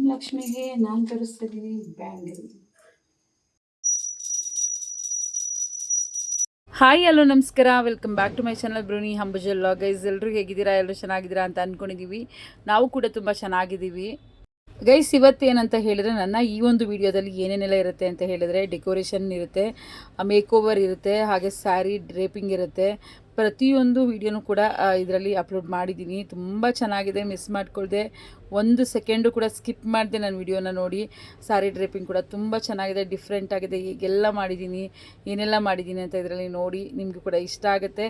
ಲಕ್ಷ್ಮಿಗೆ ನಾನು ತೋರಿಸ್ತಾ ಇದ್ದೀನಿ ಬ್ಯಾಂಗಲ್. ಹಾಯ್ ಹಲೋ ನಮಸ್ಕಾರ, welcome back to my channel ಬ್ರೂನಿ ಹಂಬಜಲ್. ಗೈಸ್ ಎಲ್ಲರೂ ಹೇಗಿದ್ದೀರಾ? ಎಲ್ಲರೂ ಚೆನ್ನಾಗಿದ್ದೀರಾ ಅಂತ ಅಂದ್ಕೊಂಡಿದ್ದೀವಿ. ನಾವು ಕೂಡ ತುಂಬ ಚೆನ್ನಾಗಿದ್ದೀವಿ. ಗೈಸ್ ಇವತ್ತೇನಂತ ಹೇಳಿದ್ರೆ, ನನ್ನ ಈ ಒಂದು ವಿಡಿಯೋದಲ್ಲಿ ಏನೇನೆಲ್ಲ ಇರುತ್ತೆ ಅಂತ ಹೇಳಿದ್ರೆ, ಡೆಕೋರೇಷನ್ ಇರುತ್ತೆ, ಮೇಕ್ ಓವರ್ ಇರುತ್ತೆ, ಹಾಗೆ ಸ್ಯಾರಿ ಡ್ರೇಪಿಂಗ್ ಇರುತ್ತೆ. ಪ್ರತಿಯೊಂದು ವಿಡಿಯೋನು ಕೂಡ ಇದರಲ್ಲಿ ಅಪ್ಲೋಡ್ ಮಾಡಿದ್ದೀನಿ. ತುಂಬ ಚೆನ್ನಾಗಿದೆ, ಮಿಸ್ ಮಾಡ್ಕೊಳ್ದೆ ಒಂದು ಸೆಕೆಂಡು ಕೂಡ ಸ್ಕಿಪ್ ಮಾಡಿದೆ ನಾನು ವಿಡಿಯೋನ ನೋಡಿ. ಸ್ಯಾರಿ ಡ್ರೇಪಿಂಗ್ ಕೂಡ ತುಂಬ ಚೆನ್ನಾಗಿದೆ, ಡಿಫ್ರೆಂಟ್ ಆಗಿದೆ. ಹೀಗೆಲ್ಲ ಮಾಡಿದ್ದೀನಿ, ಏನೆಲ್ಲ ಮಾಡಿದ್ದೀನಿ ಅಂತ ಇದರಲ್ಲಿ ನೋಡಿ, ನಿಮಗೂ ಕೂಡ ಇಷ್ಟ ಆಗುತ್ತೆ.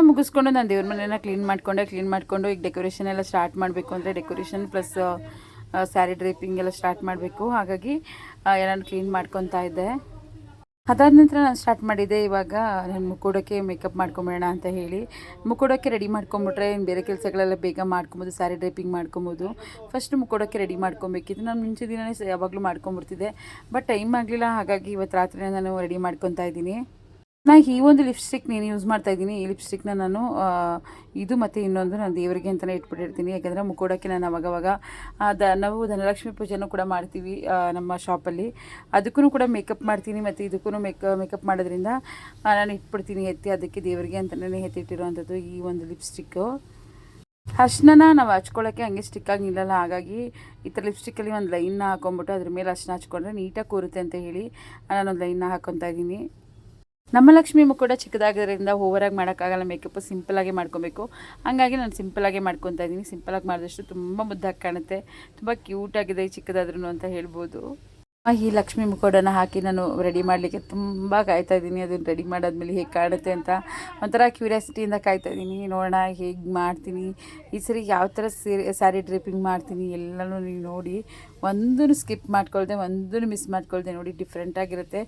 ಮುಗಿಸ್ಕೊಂಡು ನಾನು ದೇವ್ರ ಮನೆಯನ್ನು ಕ್ಲೀನ್ ಮಾಡಿಕೊಂಡು ಈಗ ಡೆಕೋರೇಷನ್ ಎಲ್ಲ ಸ್ಟಾರ್ಟ್ ಮಾಡಬೇಕು. ಅಂದರೆ ಡೆಕೋರೇಷನ್ ಪ್ಲಸ್ ಸ್ಯಾರಿ ಡ್ರೇಪಿಂಗ್ ಎಲ್ಲ ಸ್ಟಾರ್ಟ್ ಮಾಡಬೇಕು. ಹಾಗಾಗಿ ಎಲ್ಲನೂ ಕ್ಲೀನ್ ಮಾಡ್ಕೊತಾ ಇದ್ದೆ. ಅದಾದ ನಂತರ ನಾನು ಸ್ಟಾರ್ಟ್ ಮಾಡಿದ್ದೆ. ಇವಾಗ ನಾನು ಮುಕ್ಕೋಡೋಕ್ಕೆ ಮೇಕಪ್ ಮಾಡ್ಕೊಂಬೇಡ ಅಂತ ಹೇಳಿ ಮುಕ್ಕೋಡೋಕ್ಕೆ ರೆಡಿ ಮಾಡ್ಕೊಂಬಿಟ್ರೆ ಬೇರೆ ಕೆಲಸಗಳೆಲ್ಲ ಬೇಗ ಮಾಡ್ಕೊಬೋದು, ಸ್ಯಾರಿ ಡ್ರೇಪಿಂಗ್ ಮಾಡ್ಕೊಬೋದು. ಫಸ್ಟ್ ಮುಕ್ಕೋಡೋಕ್ಕೆ ರೆಡಿ ಮಾಡ್ಕೊಬೇಕಿತ್ತು. ನಾನು ಮುಂಚೆ ದಿನವೇ ಯಾವಾಗಲೂ ಮಾಡ್ಕೊಂಬಿಡ್ತಿದ್ದೆ, ಬಟ್ ಟೈಮ್ ಆಗಲಿಲ್ಲ. ಹಾಗಾಗಿ ಇವತ್ತು ರಾತ್ರಿ ನಾನು ರೆಡಿ ಮಾಡ್ಕೊತಾ ಇದ್ದೀನಿ. ನಾನು ಈ ಒಂದು ಲಿಪ್ಸ್ಟಿಕ್ ನೀನು ಯೂಸ್ ಮಾಡ್ತಾಯಿದ್ದೀನಿ. ಈ ಲಿಪ್ಸ್ಟಿಕ್ನ ನಾನು ಇದು ಮತ್ತು ಇನ್ನೊಂದು ನಾನು ದೇವರಿಗೆ ಅಂತಲೇ ಇಟ್ಬಿಟ್ಟಿರ್ತೀನಿ. ಯಾಕೆಂದರೆ ಮುಕ್ಕೋಡೋಕ್ಕೆ ನಾನು ಅವಾಗವಾಗ ನಾವು ಧನಲಕ್ಷ್ಮಿ ಪೂಜೆನೂ ಕೂಡ ಮಾಡ್ತೀವಿ ನಮ್ಮ ಶಾಪಲ್ಲಿ. ಅದಕ್ಕೂ ಕೂಡ ಮೇಕಪ್ ಮಾಡ್ತೀನಿ ಮತ್ತು ಇದಕ್ಕೂ ಮೇಕಪ್ ಮಾಡೋದ್ರಿಂದ ನಾನು ಇಟ್ಬಿಡ್ತೀನಿ ಎತ್ತಿ. ಅದಕ್ಕೆ ದೇವರಿಗೆ ಅಂತಲೇ ಎತ್ತಿಟ್ಟಿರೋವಂಥದ್ದು ಈ ಒಂದು ಲಿಪ್ಸ್ಟಿಕ್ಕು. ಅರ್ಶಿನ ನಾವು ಹಚ್ಕೊಳ್ಳೋಕ್ಕೆ ಹಂಗೆ ಸ್ಟಿಕ್ಕಾಗಿ ನಿಲ್ಲಲ್ಲ. ಹಾಗಾಗಿ ಈ ಥರ ಲಿಪ್ಸ್ಟಿಕ್ಕಲ್ಲಿ ಒಂದು ಲೈನ್ನ ಹಾಕೊಂಬಿಟ್ಟು ಅದ್ರ ಮೇಲೆ ಅರ್ಶಿನ ಹಚ್ಕೊಂಡ್ರೆ ನೀಟಾಗಿ ಕೂರುತ್ತೆ ಅಂತ ಹೇಳಿ ನಾನೊಂದು ಲೈನ್ನ ಹಾಕ್ಕೊತಾ ಇದ್ದೀನಿ. ನಮ್ಮ ಲಕ್ಷ್ಮಿ ಮುಖ ಚಿಕ್ಕದಾಗಿರೋದ್ರಿಂದ ಓವರಾಗಿ ಮಾಡೋಕ್ಕಾಗಲ್ಲ, ಮೇಕಪ್ಪು ಸಿಂಪಲಾಗಿ ಮಾಡ್ಕೊಬೇಕು. ಹಾಗಾಗಿ ನಾನು ಸಿಂಪಲಾಗಿ ಮಾಡ್ಕೊತಾ ಇದ್ದೀನಿ. ಸಿಂಪಲಾಗಿ ಮಾಡಿದಷ್ಟು ತುಂಬ ಮುದ್ದಾಗಿ ಕಾಣುತ್ತೆ, ತುಂಬ ಕ್ಯೂಟಾಗಿದೆ ಚಿಕ್ಕದಾದ್ರೂ ಅಂತ ಹೇಳ್ಬೋದು. ಈ ಲಕ್ಷ್ಮಿ ಮುಖೋಡನ ಹಾಕಿ ನಾನು ರೆಡಿ ಮಾಡಲಿಕ್ಕೆ ತುಂಬ ಕಾಯ್ತಾ ಇದ್ದೀನಿ. ಅದನ್ನು ರೆಡಿ ಮಾಡಾದ್ಮೇಲೆ ಹೇಗೆ ಕಾಣುತ್ತೆ ಅಂತ ಒಂಥರ ಕ್ಯೂರಿಯಾಸಿಟಿಯಿಂದ ಕಾಯ್ತಾ ಇದ್ದೀನಿ. ನೋಡೋಣ ಹೇಗೆ ಮಾಡ್ತೀನಿ, ಈ ಸರಿ ಯಾವ ಥರ ಸ್ಯಾರಿ ಡ್ರೇಪಿಂಗ್ ಮಾಡ್ತೀನಿ ಎಲ್ಲನೂ ನೀವು ನೋಡಿ. ಒಂದೂ ಸ್ಕಿಪ್ ಮಾಡ್ಕೊಳ್ದೆ, ಒಂದೂ ಮಿಸ್ ಮಾಡ್ಕೊಳ್ದೆ ನೋಡಿ. ಡಿಫ್ರೆಂಟಾಗಿರುತ್ತೆ,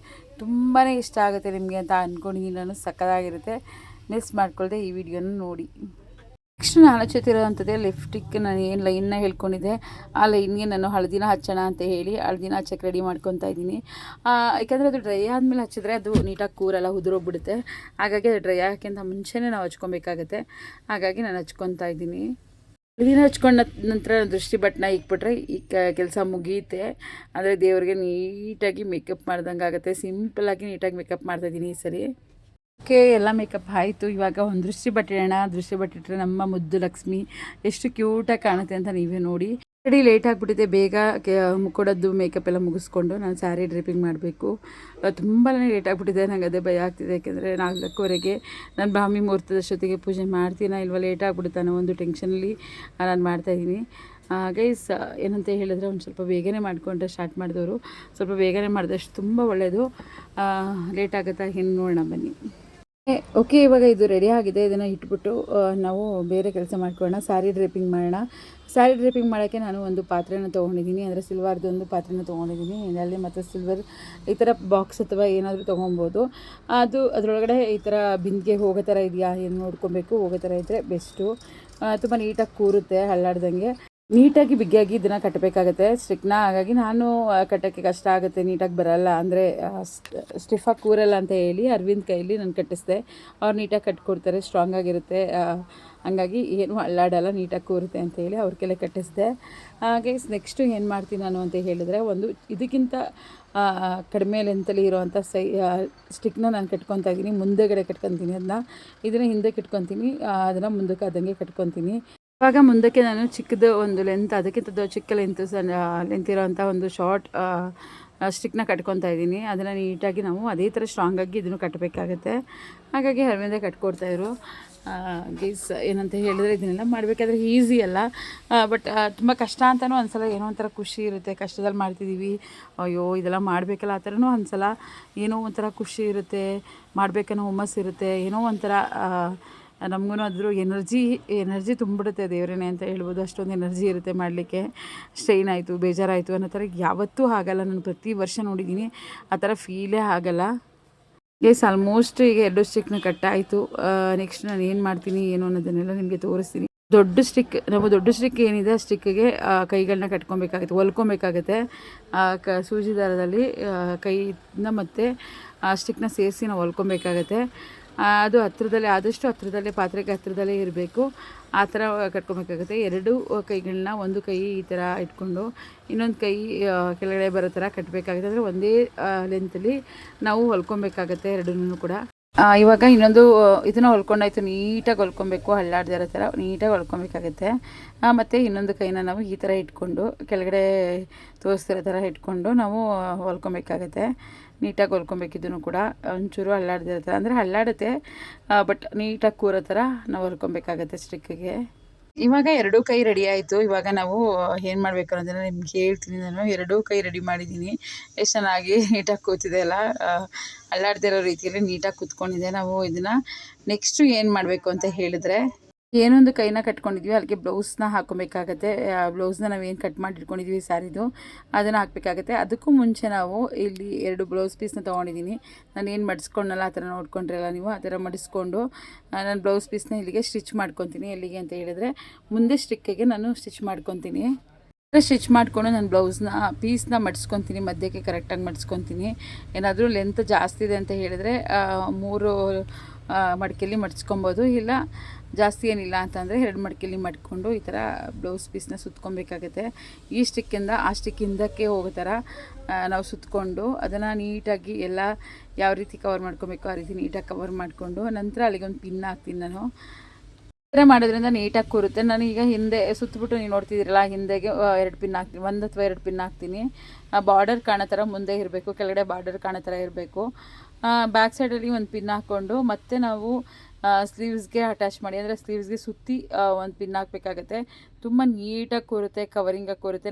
ತುಂಬಾ ಇಷ್ಟ ಆಗುತ್ತೆ ನಿಮಗೆ ಅಂತ ಅಂದ್ಕೊಂಡಿದ್ದೀನಿ ನಾನು. ಸಕ್ಕತ್ತಾಗಿರುತ್ತೆ, ಮಿಸ್ ಮಾಡ್ಕೊಳ್ದೆ ಈ ವಿಡಿಯೋನ ನೋಡಿ. ನೆಕ್ಸ್ಟ್ ನಾನು ಹಚ್ಚುತ್ತಿರೋವಂಥದ್ದೇ ಲಿಪ್ಸ್ಟಿಕ್. ನಾನು ಏನು ಲೈನ್ನ ಹೇಳ್ಕೊಂಡಿದ್ದೆ ಆ ಲೈನ್ಗೆ ನಾನು ಹಳದಿನ ಹಚ್ಚೋಣ ಅಂತ ಹೇಳಿ ಹಳದಿನ ಹಚ್ಚಕ್ಕೆ ರೆಡಿ ಮಾಡ್ಕೊತಾ ಇದ್ದೀನಿ. ಯಾಕಂದರೆ ಅದು ಡ್ರೈ ಆದಮೇಲೆ ಹಚ್ಚಿದ್ರೆ ಅದು ನೀಟಾಗಿ ಕೂರಲ್ಲ, ಉದುರೋಗ್ಬಿಡುತ್ತೆ. ಹಾಗಾಗಿ ಅದು ಡ್ರೈ ಆಗೋಕ್ಕಿಂತ ಮುಂಚೆನೇ ನಾವು ಹಚ್ಕೊಬೇಕಾಗತ್ತೆ. ಹಾಗಾಗಿ ನಾನು ಹಚ್ಕೊತಾ ಇದ್ದೀನಿ. ಹಳದಿನ ಹಚ್ಕೊಂಡ ನಂತರ ದೃಷ್ಟಿ ಬಟ್ಟನ ಇಕ್ಬಿಟ್ರೆ ಈ ಕೆಲಸ ಮುಗಿಯುತ್ತೆ. ಅಂದರೆ ದೇವರಿಗೆ ನೀಟಾಗಿ ಮೇಕಪ್ ಮಾಡ್ದಂಗೆ ಆಗುತ್ತೆ. ಸಿಂಪಲಾಗಿ ನೀಟಾಗಿ ಮೇಕಪ್ ಮಾಡ್ತಾಯಿದ್ದೀನಿ ಈ ಸರಿ. ಓಕೆ, ಎಲ್ಲ ಮೇಕಪ್ ಆಯಿತು. ಇವಾಗ ಒಂದು ದೃಷ್ಟಿ ಬಟ್ಟಿಡೋಣ. ದೃಷ್ಟಿ ಬಟ್ಟಿಟ್ರೆ ನಮ್ಮ ಮುದ್ದು ಲಕ್ಷ್ಮಿ ಎಷ್ಟು ಕ್ಯೂಟಾಗಿ ಕಾಣುತ್ತೆ ಅಂತ ನೀವೇ ನೋಡಿ. ರೆಡಿ ಲೇಟ್ ಆಗಿಬಿಟ್ಟಿದೆ. ಬೇಗ ಮುಕ್ಕೊಡೋದು ಮೇಕಪ್ ಎಲ್ಲ ಮುಗಿಸ್ಕೊಂಡು ನಾನು ಸ್ಯಾರಿ ಡ್ರೇಪಿಂಗ್ ಮಾಡಬೇಕು. ತುಂಬಾ ಲೇಟ್ ಆಗಿಬಿಟ್ಟಿದೆ. ನನಗೆ ಅದೇ ಭಯ ಆಗ್ತಿದೆ. ಯಾಕೆಂದರೆ 4:00ವರೆಗೆ ನಾನು ಬ್ರಾಹ್ಮಿ ಮುಹೂರ್ತದಷ್ಟೊತ್ತಿಗೆ ಪೂಜೆ ಮಾಡ್ತೀನಾ ಇಲ್ವ, ಲೇಟ್ ಆಗಿಬಿಡುತ್ತೆ ಅನ್ನೋ ಒಂದು ಟೆನ್ಷನಲ್ಲಿ ನಾನು ಮಾಡ್ತಾಯಿದ್ದೀನಿ. ಗೈಸ್ ಏನಂತ ಹೇಳಿದ್ರೆ, ಒಂದು ಸ್ವಲ್ಪ ಬೇಗನೆ ಮಾಡಿಕೊಂಡ್ರೆ ಸ್ಟಾರ್ಟ್ ಮಾಡಿದವರು ಸ್ವಲ್ಪ ಬೇಗನೆ ಮಾಡಿದಷ್ಟು ತುಂಬ ಒಳ್ಳೆಯದು. ಲೇಟ್ ಆಗುತ್ತಾ ಇನ್ನು ನೋಡೋಣ ಬನ್ನಿ. ಓಕೆ, ಇವಾಗ ಇದು ರೆಡಿ ಆಗಿದೆ. ಇದನ್ನು ಇಟ್ಬಿಟ್ಟು ನಾವು ಬೇರೆ ಕೆಲಸ ಮಾಡ್ಕೊಳ್ಳೋಣ. ಸ್ಯಾರಿ ಡ್ರೇಪಿಂಗ್ ಮಾಡೋಣ. ಸ್ಯಾರಿ ಡ್ರೇಪಿಂಗ್ ಮಾಡೋಕ್ಕೆ ನಾನು ಒಂದು ಪಾತ್ರೆನ ತೊಗೊಂಡಿದ್ದೀನಿ. ಅಂದರೆ ಸಿಲ್ವರ್ದು ಒಂದು ಪಾತ್ರೆನ ತೊಗೊಂಡಿದ್ದೀನಿ. ಇದರಲ್ಲಿ ಮತ್ತು ಸಿಲ್ವರ್ ಈ ಥರ ಬಾಕ್ಸ್ ಅಥವಾ ಏನಾದರೂ ತೊಗೊಬೋದು. ಅದು ಅದರೊಳಗಡೆ ಈ ಥರ ಬಿಂದಿಗೆ ಹೋಗೋ ಥರ ಇದೆಯಾ ಏನು ನೋಡ್ಕೊಬೇಕು. ಹೋಗೋ ಥರ ಇದ್ದರೆ ಬೆಸ್ಟು. ತುಂಬ ನೀಟಾಗಿ ಕೂರುತ್ತೆ, ಹಳ್ಳಾಡ್ದಂಗೆ ನೀಟಾಗಿ ಬಿಗಿಯಾಗಿ ಇದನ್ನು ಕಟ್ಟಬೇಕಾಗತ್ತೆ ಸ್ಟಿಕ್ನ. ಹಾಗಾಗಿ ನಾನು ಕಟ್ಟೋಕ್ಕೆ ಕಷ್ಟ ಆಗುತ್ತೆ, ನೀಟಾಗಿ ಬರಲ್ಲ, ಅಂದರೆ ಸ್ಟಿಫಾಗಿ ಕೂರಲ್ಲ ಅಂತ ಹೇಳಿ ಅರವಿಂದ್ ಕೈಯಲ್ಲಿ ನಾನು ಕಟ್ಟಿಸ್ದೆ. ಅವ್ರು ನೀಟಾಗಿ ಕಟ್ಕೊಡ್ತಾರೆ, ಸ್ಟ್ರಾಂಗಾಗಿರುತ್ತೆ. ಹಂಗಾಗಿ ಏನು ಅಲ್ಲಾಡಲ್ಲ, ನೀಟಾಗಿ ಕೂರುತ್ತೆ ಅಂತ ಹೇಳಿ ಅವ್ರ ಕೈಲೇ ಕಟ್ಟಿಸ್ದೆ. ಹಾಗೆ ನೆಕ್ಸ್ಟು ಏನು ಮಾಡ್ತೀನಿ ನಾನು ಅಂತ ಹೇಳಿದ್ರೆ, ಒಂದು ಇದಕ್ಕಿಂತ ಕಡಿಮೆ ಲೆಂತಲ್ಲಿ ಇರೋವಂಥ ಸ್ಟಿಕ್ನ ನಾನು ಕಟ್ಕೊತಾ ಇದ್ದೀನಿ. ಮುಂದೆಗಡೆ ಕಟ್ಕೊತೀನಿ ಇದನ್ನು ಹಿಂದೆ ಕಟ್ಕೊತೀನಿ, ಅದನ್ನು ಮುಂದಕ್ಕೆ ಆದಂಗೆ ಕಟ್ಕೊತೀನಿ. ಇವಾಗ ಮುಂದಕ್ಕೆ ನಾನು ಚಿಕ್ಕದು ಒಂದು ಲೆಂತ್, ಅದಕ್ಕಿಂತ ಚಿಕ್ಕ ಲೆಂತ್ ಇರೋವಂಥ ಒಂದು ಶಾರ್ಟ್ ಸ್ಟಿಕ್ನ ಕಟ್ಕೊತಾ ಇದ್ದೀನಿ. ಅದನ್ನು ನೀಟಾಗಿ ನಾವು ಅದೇ ಥರ ಸ್ಟ್ರಾಂಗಾಗಿ ಇದನ್ನು ಕಟ್ಟಬೇಕಾಗತ್ತೆ. ಹಾಗಾಗಿ ಅರವಿಂದ ಕಟ್ಕೊಡ್ತಾಯಿದ್ರು. ಗೈಸ್ ಏನಂತ ಹೇಳಿದ್ರೆ ಇದನ್ನೆಲ್ಲ ಮಾಡಬೇಕಾದ್ರೆ ಈಸಿ ಅಲ್ಲ, ಬಟ್ ತುಂಬ ಕಷ್ಟ ಅಂತಲೂ ಅನ್ಸಲ್ಲ. ಏನೋ ಒಂಥರ ಖುಷಿ ಇರುತ್ತೆ, ಕಷ್ಟದಲ್ಲಿ ಮಾಡ್ತಿದ್ದೀವಿ, ಅಯ್ಯೋ ಇದೆಲ್ಲ ಮಾಡಬೇಕಲ್ಲ ಆ ಥರನೂ ಅನ್ಸಲ್ಲ. ಏನೋ ಒಂಥರ ಖುಷಿ ಇರುತ್ತೆ, ಮಾಡಬೇಕನ್ನೋ ಹುಮ್ಮಸ್ಸು ಇರುತ್ತೆ, ಏನೋ ಒಂಥರ ನಮಗೂ ಅದ್ರ ಎನರ್ಜಿ ತುಂಬಿಡುತ್ತೆ. ದೇವರೇನೆ ಅಂತ ಹೇಳ್ಬೋದು, ಅಷ್ಟೊಂದು ಎನರ್ಜಿ ಇರುತ್ತೆ ಮಾಡಲಿಕ್ಕೆ. ಸ್ಟ್ರೈನ್ ಆಯಿತು, ಬೇಜಾರಾಯಿತು ಅನ್ನೋ ಥರ ಯಾವತ್ತೂ ಆಗಲ್ಲ. ನಾನು ಪ್ರತಿ ವರ್ಷ ನೋಡಿದ್ದೀನಿ, ಆ ಥರ ಫೀಲೇ ಆಗಲ್ಲ. ಗೈಸ್ ಆಲ್ಮೋಸ್ಟ್ ಈಗ 2 ಸ್ಟಿಕ್ನ ಕಟ್ಟಾಯಿತು. ನೆಕ್ಸ್ಟ್ ನಾನು ಏನು ಮಾಡ್ತೀನಿ ಏನು ಅನ್ನೋದನ್ನೆಲ್ಲ ನಿಮಗೆ ತೋರಿಸ್ತೀನಿ. ದೊಡ್ಡ ಸ್ಟಿಕ್ ಏನಿದೆ ಆ ಸ್ಟಿಕ್ಕಿಗೆ ಕೈಗಳನ್ನ ಕಟ್ಕೊಬೇಕಾಗುತ್ತೆ, ಹೊಲ್ಕೊಬೇಕಾಗುತ್ತೆ. ಸೂಜಿ ದಾರದಲ್ಲಿ ಕೈನ ಮತ್ತು ಆ ಸ್ಟಿಕ್ನ ಸೇರಿಸಿ ನಾವು ಹೊಲ್ಕೊಬೇಕಾಗತ್ತೆ. ಅದು ಆದಷ್ಟು ಹತ್ತಿರದಲ್ಲೇ, ಪಾತ್ರೆಗೆ ಹತ್ತಿರದಲ್ಲೇ ಇರಬೇಕು. ಆ ಥರ ಕಟ್ಕೊಬೇಕಾಗುತ್ತೆ. 2 ಕೈಗಳನ್ನ, ಒಂದು ಕೈ ಈ ಥರ ಇಟ್ಕೊಂಡು ಇನ್ನೊಂದು ಕೈ ಕೆಳಗಡೆ ಬರೋ ಥರ ಕಟ್ಟಬೇಕಾಗುತ್ತೆ. ಅಂದರೆ ಒಂದೇ ಲೆಂತಲ್ಲಿ ನಾವು ಹೊಲ್ಕೊಬೇಕಾಗತ್ತೆ 2 ಕೂಡ. ಇವಾಗ ಇನ್ನೊಂದು ಇದನ್ನು ಹೊಲ್ಕೊಂಡಾಯ್ತು, ನೀಟಾಗಿ ಹೊಲ್ಕೊಬೇಕು, ಹಳ್ಳಾಡ್ದೇ ಇರೋ ಥರ ನೀಟಾಗಿ ಹೊಲ್ಕೊಬೇಕಾಗತ್ತೆ. ಮತ್ತು ಇನ್ನೊಂದು ಕೈನ ನಾವು ಈ ಥರ ಇಟ್ಕೊಂಡು ಕೆಳಗಡೆ ತೋರಿಸ್ತಿರೋ ಥರ ಇಟ್ಕೊಂಡು ನಾವು ಹೊಲ್ಕೊಬೇಕಾಗತ್ತೆ. ನೀಟಾಗಿ ಹೊಲ್ಕೊಬೇಕು. ಇದನ್ನು ಕೂಡ ಒಂಚೂರು ಹಳ್ಳಾಡ್ದೇ ಇರೋ ಥರ, ಅಂದರೆ ಹಳ್ಳಾಡುತ್ತೆ ಬಟ್ ನೀಟಾಗಿ ಕೂರೋ ಥರ ನಾವು ಹೊಲ್ಕೊಬೇಕಾಗತ್ತೆ ಸ್ಟಿಕ್ಕಿಗೆ. ಇವಾಗ 2 ಕೈ ರೆಡಿ ಆಯಿತು. ಇವಾಗ ನಾವು ಏನು ಮಾಡಬೇಕು ಅನ್ನೋದನ್ನು ನಿಮ್ಗೆ ಹೇಳ್ತೀನಿ. ನಾನು 2 ಕೈ ರೆಡಿ ಮಾಡಿದ್ದೀನಿ. ಎಷ್ಟು ಚೆನ್ನಾಗಿ ನೀಟಾಗಿ ಕೂತಿದೆ ಅಲ್ಲ, ಅಲ್ಲಾಡ್ದೇ ಇರೋ ರೀತಿಯಲ್ಲಿ ನೀಟಾಗಿ ಕೂತ್ಕೊಂಡಿದೆ. ನಾವು ಇದನ್ನು ನೆಕ್ಸ್ಟು ಏನು ಮಾಡಬೇಕು ಅಂತ ಹೇಳಿದ್ರೆ, ಏನೊಂದು ಕೈನ ಕಟ್ಕೊಂಡಿದ್ವಿ ಅಲ್ಲಿಗೆ ಬ್ಲೌಸ್ನ ಹಾಕೊಬೇಕಾಗತ್ತೆ. ಬ್ಲೌಸ್ನ ನಾವು ಏನು ಕಟ್ ಮಾಡಿ ಇಟ್ಕೊಂಡಿದ್ವಿ ಸ್ಯಾರಿದು ಅದನ್ನು ಹಾಕಬೇಕಾಗತ್ತೆ. ಅದಕ್ಕೂ ಮುಂಚೆ ನಾವು ಇಲ್ಲಿ 2 ಬ್ಲೌಸ್ ಪೀಸ್ನ ತೊಗೊಂಡಿದ್ದೀನಿ. ನಾನು ಏನು ಮಡಿಸ್ಕೊಂಡಲ್ಲ ಆ ಥರ ನೋಡ್ಕೊಂಡ್ರಲ್ಲ ನೀವು, ಆ ಥರ ಮಡಿಸ್ಕೊಂಡು ನಾನು ಬ್ಲೌಸ್ ಪೀಸ್ನ ಇಲ್ಲಿಗೆ ಸ್ಟಿಚ್ ಮಾಡ್ಕೊತೀನಿ. ಎಲ್ಲಿಗೆ ಅಂತ ಹೇಳಿದರೆ ಮುಂದೆ ಸ್ಟಿಕ್ಕಿಗೆ ನಾನು ಸ್ಟಿಚ್ ಮಾಡ್ಕೊತೀನಿ. ಸ್ಟಿಚ್ ಮಾಡಿಕೊಂಡು ನಾನು ಪೀಸ್ನ ಮಡಿಸ್ಕೊತೀನಿ, ಮಧ್ಯಕ್ಕೆ ಕರೆಕ್ಟಾಗಿ ಮಡಿಸ್ಕೊತೀನಿ. ಏನಾದರೂ ಲೆಂತ್ ಜಾಸ್ತಿ ಇದೆ ಅಂತ ಹೇಳಿದರೆ 3 ಮಡಿಕೆಯಲ್ಲಿ ಮಡಿಸ್ಕೊಬೋದು, ಇಲ್ಲ ಜಾಸ್ತಿ ಏನಿಲ್ಲ ಅಂತಂದರೆ 2 ಮಡಿಕೆಯಲ್ಲಿ ಮಡ್ಕೊಂಡು ಈ ಥರ ಬ್ಲೌಸ್ ಪೀಸ್ನ ಸುತ್ಕೊಬೇಕಾಗುತ್ತೆ. ಈ ಸ್ಟಿಕ್ಕಿಂದ ಆ ಸ್ಟಿಕ್ಕಿಂದಕ್ಕೆ ಹೋಗೋ ಥರ ನಾವು ಸುತ್ತಕೊಂಡು ಅದನ್ನು ನೀಟಾಗಿ ಎಲ್ಲ ಯಾವ ರೀತಿ ಕವರ್ ಮಾಡ್ಕೊಬೇಕು ಆ ರೀತಿ ನೀಟಾಗಿ ಕವರ್ ಮಾಡಿಕೊಂಡು ನಂತರ ಅಲ್ಲಿಗೆ ಒಂದು ಪಿನ್ ಹಾಕ್ತೀನಿ. ನಾನು ಈ ಥರ ಮಾಡೋದ್ರಿಂದ ನೀಟಾಗಿ ಕೂರುತ್ತೆ. ನಾನು ಈಗ ಹಿಂದೆ ಸುತ್ತಬಿಟ್ಟು ನೀವು ನೋಡ್ತಿದ್ದೀರಲ್ಲ, ಹಿಂದೆಗೆ 2 ಪಿನ್ ಹಾಕ್ತೀನಿ, 1 ಅಥವಾ 2 ಪಿನ್ ಹಾಕ್ತೀನಿ. ಬಾರ್ಡರ್ ಕಾಣೋ ಥರ ಮುಂದೆ ಇರಬೇಕು, ಕೆಳಗಡೆ ಬಾರ್ಡರ್ ಕಾಣೋ ಥರ ಇರಬೇಕು. ಬ್ಯಾಕ್ ಸೈಡಲ್ಲಿ ಒಂದು ಪಿನ್ ಹಾಕ್ಕೊಂಡು ಮತ್ತೆ ನಾವು ಸ್ಲೀವ್ಸ್ಗೆ ಅಟ್ಯಾಚ್ ಮಾಡಿ, ಅಂದರೆ ಸ್ಲೀವ್ಸ್ಗೆ ಸುತ್ತಿ ಒಂದು ಪಿನ್ ಹಾಕಬೇಕಾಗತ್ತೆ. ತುಂಬ ನೀಟಾಗಿ ಕೂರುತ್ತೆ, ಕವರಿಂಗಾಗಿ ಕೂರುತ್ತೆ.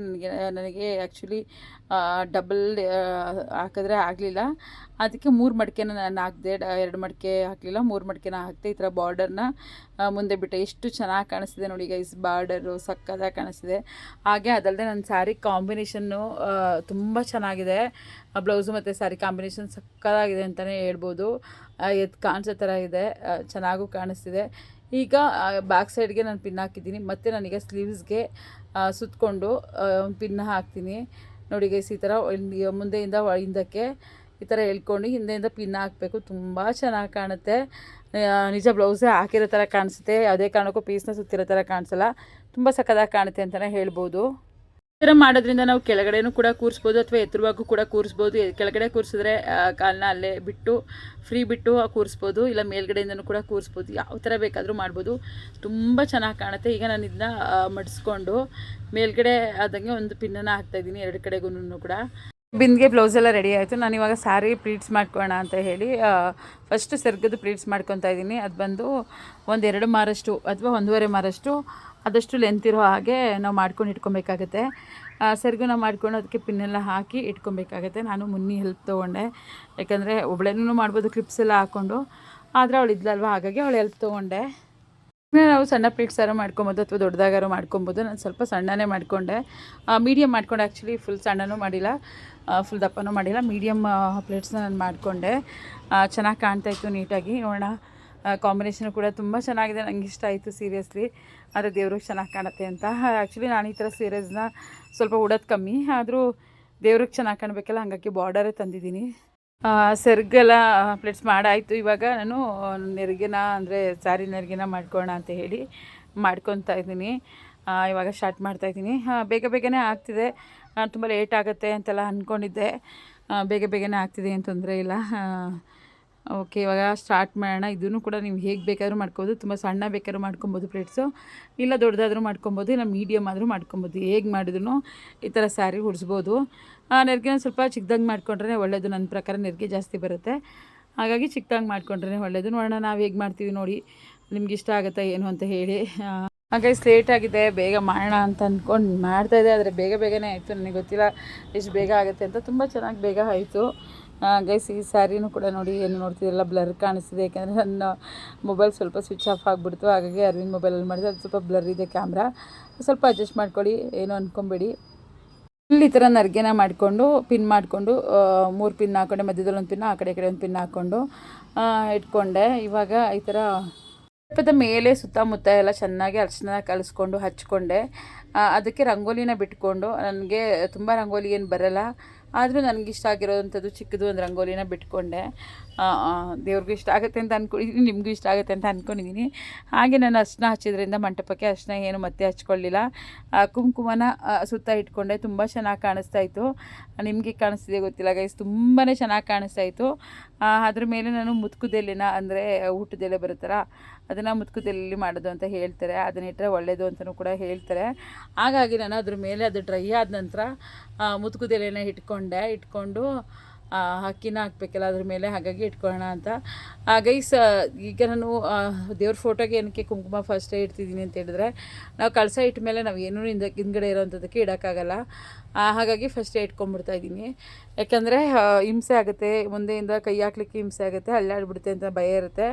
ನನಗೆ ಆ್ಯಕ್ಚುಲಿ ಡಬಲ್ ಹಾಕಿದ್ರೆ ಆಗಲಿಲ್ಲ, ಅದಕ್ಕೆ 3 ಮಡಿಕೆನ ನಾನು ಹಾಕಿದೆ. 2 ಮಡಿಕೆ ಹಾಕಲಿಲ್ಲ, 3 ಮಡಿಕೆನ ಹಾಕಿದೆ. ಈ ಥರ ಬಾರ್ಡರ್ನ ಮುಂದೆ ಬಿಟ್ಟೆ. ಎಷ್ಟು ಚೆನ್ನಾಗಿ ಕಾಣಿಸ್ತಿದೆ ನೋಡಿ ಗೈಸ್, ಬಾರ್ಡರು ಸಕ್ಕತ್ತಾಗಿ ಕಾಣಿಸ್ತಿದೆ. ಹಾಗೆ ಅದಲ್ಲದೆ ನನ್ನ ಸ್ಯಾರಿ ಕಾಂಬಿನೇಷನ್ನು ತುಂಬ ಚೆನ್ನಾಗಿದೆ. ಬ್ಲೌಸು ಮತ್ತು ಸ್ಯಾರಿ ಕಾಂಬಿನೇಷನ್ ಸಕ್ಕತ್ತಾಗಿದೆ ಅಂತಲೇ ಹೇಳ್ಬೋದು. ಎದ್ದು ಕಾಣಿಸೋ ಥರ ಇದೆ, ಚೆನ್ನಾಗೂ ಕಾಣಿಸ್ತಿದೆ. ಈಗ ಬ್ಯಾಕ್ ಸೈಡ್ಗೆ ನಾನು ಪಿನ್ ಹಾಕಿದ್ದೀನಿ, ಮತ್ತು ನಾನೀಗ ಸ್ಲೀವ್ಸ್ಗೆ ಸುತ್ತಕೊಂಡು ಒಂದು ಪಿನ್ನ ಹಾಕ್ತೀನಿ. ನೋಡಿ ಗೈಸ್, ಈ ಥರ ಮುಂದೆಯಿಂದ ಹಿಂದಕ್ಕೆ ಈ ಥರ ಎಳ್ಕೊಂಡು ಹಿಂದೆಯಿಂದ ಪಿನ್ ಹಾಕಬೇಕು. ತುಂಬ ಚೆನ್ನಾಗಿ ಕಾಣುತ್ತೆ. ನಿಜ ಬ್ಲೌಸೇ ಹಾಕಿರೋ ಥರ ಕಾಣಿಸುತ್ತೆ, ಯಾವುದೇ ಕಾರಣಕ್ಕೂ ಪೀಸ್ನ ಸುತ್ತಿರೋ ಥರ ಕಾಣಿಸಲ್ಲ. ತುಂಬ ಸಕ್ಕತ್ತಾಗಿ ಕಾಣುತ್ತೆ ಅಂತಲೇ ಹೇಳ್ಬೋದು. ಈ ಥರ ಮಾಡೋದ್ರಿಂದ ನಾವು ಕೆಳಗಡೆನೂ ಕೂಡ ಕೂರಿಸ್ಬೋದು ಅಥವಾ ಎತ್ತರವಾಗೂ ಕೂಡ ಕೂರಿಸ್ಬೋದು. ಕೆಳಗಡೆ ಕೂರಿಸಿದ್ರೆ ಕಾಲನ್ನ ಅಲ್ಲೇ ಬಿಟ್ಟು ಫ್ರೀ ಬಿಟ್ಟು ಕೂರಿಸ್ಬೋದು, ಇಲ್ಲ ಮೇಲ್ಗಡೆಯಿಂದನೂ ಕೂಡ ಕೂರಿಸ್ಬೋದು. ಯಾವ ಥರ ಬೇಕಾದರೂ ಮಾಡ್ಬೋದು, ತುಂಬ ಚೆನ್ನಾಗಿ ಕಾಣುತ್ತೆ. ಈಗ ನಾನು ಇದನ್ನ ಮಡಿಸ್ಕೊಂಡು ಮೇಲ್ಗಡೆ ಆದಂಗೆ ಒಂದು ಪಿನ್ನನ್ನು ಹಾಕ್ತಾಯಿದ್ದೀನಿ 2 ಕಡೆಗೂ ಕೂಡ. ಬಿಂದಿಗೆ ಬ್ಲೌಸ್ ಎಲ್ಲ ರೆಡಿ ಆಯಿತು. ನಾನು ಇವಾಗ ಸ್ಯಾರಿ ಪ್ಲೀಟ್ಸ್ ಮಾಡ್ಕೊಳ್ಳೋಣ ಅಂತ ಹೇಳಿ ಫಸ್ಟ್ ಸೆರ್ಗದು ಪ್ಲೀಟ್ಸ್ ಮಾಡ್ಕೊತಾ ಇದ್ದೀನಿ. ಅದು ಬಂದು 1-2 ಮಾರಷ್ಟು ಅಥವಾ 1.5 ಮಾರಷ್ಟು ಆದಷ್ಟು ಲೆಂತ್ ಇರೋ ಹಾಗೆ ನಾವು ಮಾಡ್ಕೊಂಡು ಇಟ್ಕೊಬೇಕಾಗತ್ತೆ. ಸೆರ್ಗು ನಾವು ಮಾಡ್ಕೊಂಡು ಅದಕ್ಕೆ ಪಿನ್ನೆಲ್ಲ ಹಾಕಿ ಇಟ್ಕೊಬೇಕಾಗತ್ತೆ. ನಾನು ಮುನ್ನಿ ಹೆಲ್ಪ್ ತೊಗೊಂಡೆ, ಯಾಕಂದರೆ ಒಬ್ಬಳೇನೂ ಮಾಡ್ಬೋದು ಕ್ಲಿಪ್ಸ್ ಎಲ್ಲ ಹಾಕ್ಕೊಂಡು, ಆದರೆ ಅವಳು ಇದ್ಲಲ್ವ, ಹಾಗಾಗಿ ಅವಳು ಹೆಲ್ಪ್ ತೊಗೊಂಡೆ. ನಾವು ಸಣ್ಣ ಪ್ಲೇಟ್ಸ್ ಸಾರು ಮಾಡ್ಕೊಬೋದು ಅಥವಾ ದೊಡ್ಡದಾಗಾರು ಮಾಡ್ಕೊಬೋದು. ನಾನು ಸ್ವಲ್ಪ ಸಣ್ಣನೇ ಮಾಡಿಕೊಂಡೆ, ಮೀಡಿಯಮ್ ಮಾಡ್ಕೊಂಡೆ. ಆ್ಯಕ್ಚುಲಿ ಫುಲ್ ಸಣ್ಣನೂ ಮಾಡಿಲ್ಲ, ಫುಲ್ ದಪ್ಪನೂ ಮಾಡಿಲ್ಲ, ಮೀಡಿಯಮ್ ಪ್ಲೇಟ್ಸ್ನ ನಾನು ಮಾಡಿಕೊಂಡೆ. ಚೆನ್ನಾಗಿ ಕಾಣ್ತಾಯಿತ್ತು ನೀಟಾಗಿ. ನೋಡೋಣ, ಕಾಂಬಿನೇಷನ್ ಕೂಡ ತುಂಬ ಚೆನ್ನಾಗಿದೆ, ನನಗೆ ಇಷ್ಟ ಆಯಿತು ಸೀರಿಯಸ್ಲಿ. ಆದರೆ ದೇವ್ರಿಗೆ ಚೆನ್ನಾಗಿ ಕಾಣುತ್ತೆ ಅಂತ. ಆ್ಯಕ್ಚುಲಿ ನಾನು ಈ ಥರ ಸೀರೆಸ್ನ ಸ್ವಲ್ಪ ಉಡೋದು ಕಮ್ಮಿ, ಆದರೂ ದೇವ್ರಿಗೆ ಚೆನ್ನಾಗಿ ಕಾಣಬೇಕಲ್ಲ, ಹಾಗಾಗಿ ಬಾರ್ಡರೇ ತಂದಿದ್ದೀನಿ. ಸೆರ್ಗೆಲ್ಲ ಪ್ಲೇಟ್ಸ್ ಮಾಡಾಯಿತು. ಇವಾಗ ನಾನು ನೆರಿಗೆನ, ಅಂದರೆ ಸ್ಯಾರಿ ನೆರಿಗೆನ ಮಾಡ್ಕೊಳ್ಳೋಣ ಅಂತ ಹೇಳಿ ಮಾಡ್ಕೊತಾ ಇದ್ದೀನಿ. ಇವಾಗ ಸ್ಟಾರ್ಟ್ ಮಾಡ್ತಾಯಿದ್ದೀನಿ. ಬೇಗನೆ ಆಗ್ತಿದೆ. ನಾನು ತುಂಬ ಲೇಟ್ ಆಗುತ್ತೆ ಅಂತೆಲ್ಲ ಅಂದ್ಕೊಂಡಿದ್ದೆ, ಬೇಗನೆ ಆಗ್ತಿದೆ ಏನು ತೊಂದರೆ ಇಲ್ಲ. ಓಕೆ, ಇವಾಗ ಸ್ಟಾರ್ಟ್ ಮಾಡೋಣ. ಇದನ್ನು ಕೂಡ ನೀವು ಹೇಗೆ ಬೇಕಾದರೂ ಮಾಡ್ಕೊಬೋದು. ತುಂಬ ಸಣ್ಣ ಬೇಕಾದ್ರೂ ಮಾಡ್ಕೊಬೋದು ಪ್ಲೇಟ್ಸು, ಇಲ್ಲ ದೊಡ್ಡದಾದರೂ ಮಾಡ್ಕೊಬೋದು, ಇಲ್ಲ ಮೀಡಿಯಮ್ ಆದರೂ ಮಾಡ್ಕೊಬೋದು. ಹೇಗೆ ಮಾಡಿದ್ರು ಈ ಥರ ಸ್ಯಾರಿ ಉಡಿಸ್ಬೋದು. ನೆರಿಗೆನ ಸ್ವಲ್ಪ ಚಿಕ್ಕದಾಗಿ ಮಾಡ್ಕೊಂಡ್ರೆ ಒಳ್ಳೆಯದು. ನನ್ನ ಪ್ರಕಾರ ನೆರಿಗೆ ಜಾಸ್ತಿ ಬರುತ್ತೆ, ಹಾಗಾಗಿ ಚಿಕ್ಕದಾಗಿ ಮಾಡ್ಕೊಂಡ್ರೆ ಒಳ್ಳೆಯದು. ನೋಡೋಣ ನಾವು ಹೇಗೆ ಮಾಡ್ತೀವಿ ನೋಡಿ. ನಿಮ್ಗೆ ಇಷ್ಟ ಆಗುತ್ತಾ ಏನು ಅಂತ ಹೇಳಿ. ಹಾಗಾಗಿ ಲೇಟ್ ಆಗಿದೆ, ಬೇಗ ಮಾಡೋಣ ಅಂತ ಅಂದ್ಕೊಂಡು ಮಾಡ್ತಾಯಿದ್ದೆ, ಆದರೆ ಬೇಗನೆ ಆಯಿತು. ನನಗೆ ಗೊತ್ತಿಲ್ಲ ಎಷ್ಟು ಬೇಗ ಆಗುತ್ತೆ ಅಂತ. ತುಂಬ ಚೆನ್ನಾಗಿ ಬೇಗ ಆಯಿತು ಗೈಸ್. ಈ ಸ್ಯಾರಿನೂ ಕೂಡ ನೋಡಿ, ಏನು ನೋಡ್ತಿದ್ದೆಲ್ಲ ಬ್ಲರ್ ಕಾಣಿಸ್ತಿದೆ, ಯಾಕೆಂದರೆ ನನ್ನ ಮೊಬೈಲ್ ಸ್ವಲ್ಪ ಸ್ವಿಚ್ ಆಫ್ ಆಗಿಬಿಡ್ತು. ಹಾಗಾಗಿ ಅರವಿಂದ್ ಮೊಬೈಲಲ್ಲಿ ಮಾಡಿದೆ, ಅದು ಸ್ವಲ್ಪ ಬ್ಲರ್ ಇದೆ ಕ್ಯಾಮ್ರಾ, ಸ್ವಲ್ಪ ಅಡ್ಜಸ್ಟ್ ಮಾಡ್ಕೊಳ್ಳಿ, ಏನು ಅಂದ್ಕೊಬೇಡಿ. ಇಲ್ಲಿ ಈ ಥರ ನರ್ಗೆನ ಮಾಡಿಕೊಂಡು ಪಿನ್ ಮಾಡಿಕೊಂಡು 3 ಪಿನ್ ಹಾಕ್ಕೊಂಡೆ, ಮಧ್ಯದಲ್ಲಿ ಒಂದು ಪಿನ್, ಆ ಕಡೆ ಒಂದು ಪಿನ್ ಹಾಕ್ಕೊಂಡು ಇಟ್ಕೊಂಡೆ. ಇವಾಗ ಈ ಥರ ದೀಪದ ಮೇಲೆ ಸುತ್ತಮುತ್ತ ಎಲ್ಲ ಚೆನ್ನಾಗಿ ಅರ್ಶಿನ ಕಲಿಸ್ಕೊಂಡು ಹಚ್ಕೊಂಡೆ. ಅದಕ್ಕೆ ರಂಗೋಲಿನ ಬಿಟ್ಕೊಂಡು, ನನಗೆ ತುಂಬ ರಂಗೋಲಿ ಏನು ಬರಲ್ಲ, ಆದರೂ ನನಗಿಷ್ಟ ಆಗಿರೋವಂಥದ್ದು ಚಿಕ್ಕದು ಒಂದು ರಂಗೋಲಿನ ಬಿಟ್ಕೊಂಡೆ. ದೇವ್ರಿಗೂ ಇಷ್ಟ ಆಗುತ್ತೆ ಅಂತ ಅಂದ್ಕೊಂಡಿದ್ದೀನಿ, ನಿಮಗೂ ಇಷ್ಟ ಆಗುತ್ತೆ ಅಂತ ಅಂದ್ಕೊಂಡಿದ್ದೀನಿ. ಹಾಗೆ ನಾನು ಅರ್ಶಿನ ಹಚ್ಚಿದ್ರಿಂದ ಮಂಟಪಕ್ಕೆ ಅರ್ಶಿನ ಏನು ಮತ್ತೆ ಹಚ್ಕೊಳ್ಳಿಲ್ಲ, ಕುಂಕುಮನ ಸುತ್ತ ಇಟ್ಕೊಂಡೆ. ತುಂಬ ಚೆನ್ನಾಗಿ ಕಾಣಿಸ್ತಾಯಿತ್ತು. ನಿಮಗೆ ಕಾಣಿಸ್ತಿದೆ ಗೊತ್ತಿಲ್ಲ ಗೈಸ್, ತುಂಬಾ ಚೆನ್ನಾಗಿ ಕಾಣಿಸ್ತಾಯಿತ್ತು. ಅದ್ರ ಮೇಲೆ ನಾನು ಮುತ್ಕುದೆಲೆನ, ಅಂದರೆ ಊಟದೆಲೆ ಬರುತ್ತಲ್ಲ, ಅದನ್ನು ಮುತ್ಕುದೆಲೆಯಲ್ಲಿ ಮಾಡೋದು ಅಂತ ಹೇಳ್ತಾರೆ, ಅದನ್ನಿಟ್ಟರೆ ಒಳ್ಳೆಯದು ಅಂತಲೂ ಕೂಡ ಹೇಳ್ತಾರೆ. ಹಾಗಾಗಿ ನಾನು ಅದ್ರ ಮೇಲೆ ಅದು ಡ್ರೈ ಆದ ನಂತರ ಮುತ್ಕುದೆಲೆನ ಇಟ್ಕೊಂಡು ಅಕ್ಕಿನ ಹಾಕಬೇಕಲ್ಲ ಅದ್ರ ಮೇಲೆ, ಹಾಗಾಗಿ ಇಟ್ಕೊಳ್ಳೋಣ ಅಂತ. ಗೈಸ್, ಈಗ ನಾನು ದೇವ್ರ ಫೋಟೋಗೆ ಏನಕ್ಕೆ ಕುಂಕುಮ ಫಸ್ಟೇ ಇಡ್ತಿದ್ದೀನಿ ಅಂತ ಹೇಳಿದ್ರೆ, ನಾವು ಕಳಸ ಇಟ್ಟ ಮೇಲೆ ನಾವು ಏನೂ ಹಿಂದ್ಗಡೆ ಇರೋವಂಥದ್ದಕ್ಕೆ ಇಡೋಕ್ಕಾಗಲ್ಲ. ಹಾಗಾಗಿ ಫಸ್ಟೇ ಇಟ್ಕೊಂಡ್ಬಿಡ್ತಾ ಇದ್ದೀನಿ. ಯಾಕಂದರೆ ಹಿಂಸೆ ಆಗುತ್ತೆ, ಮುಂದೆಯಿಂದ ಕೈ ಹಾಕ್ಲಿಕ್ಕೆ ಹಿಂಸೆ ಆಗುತ್ತೆ, ಅಲ್ಲಾಡ್ಬಿಡುತ್ತೆ ಅಂತ ಭಯ ಇರುತ್ತೆ.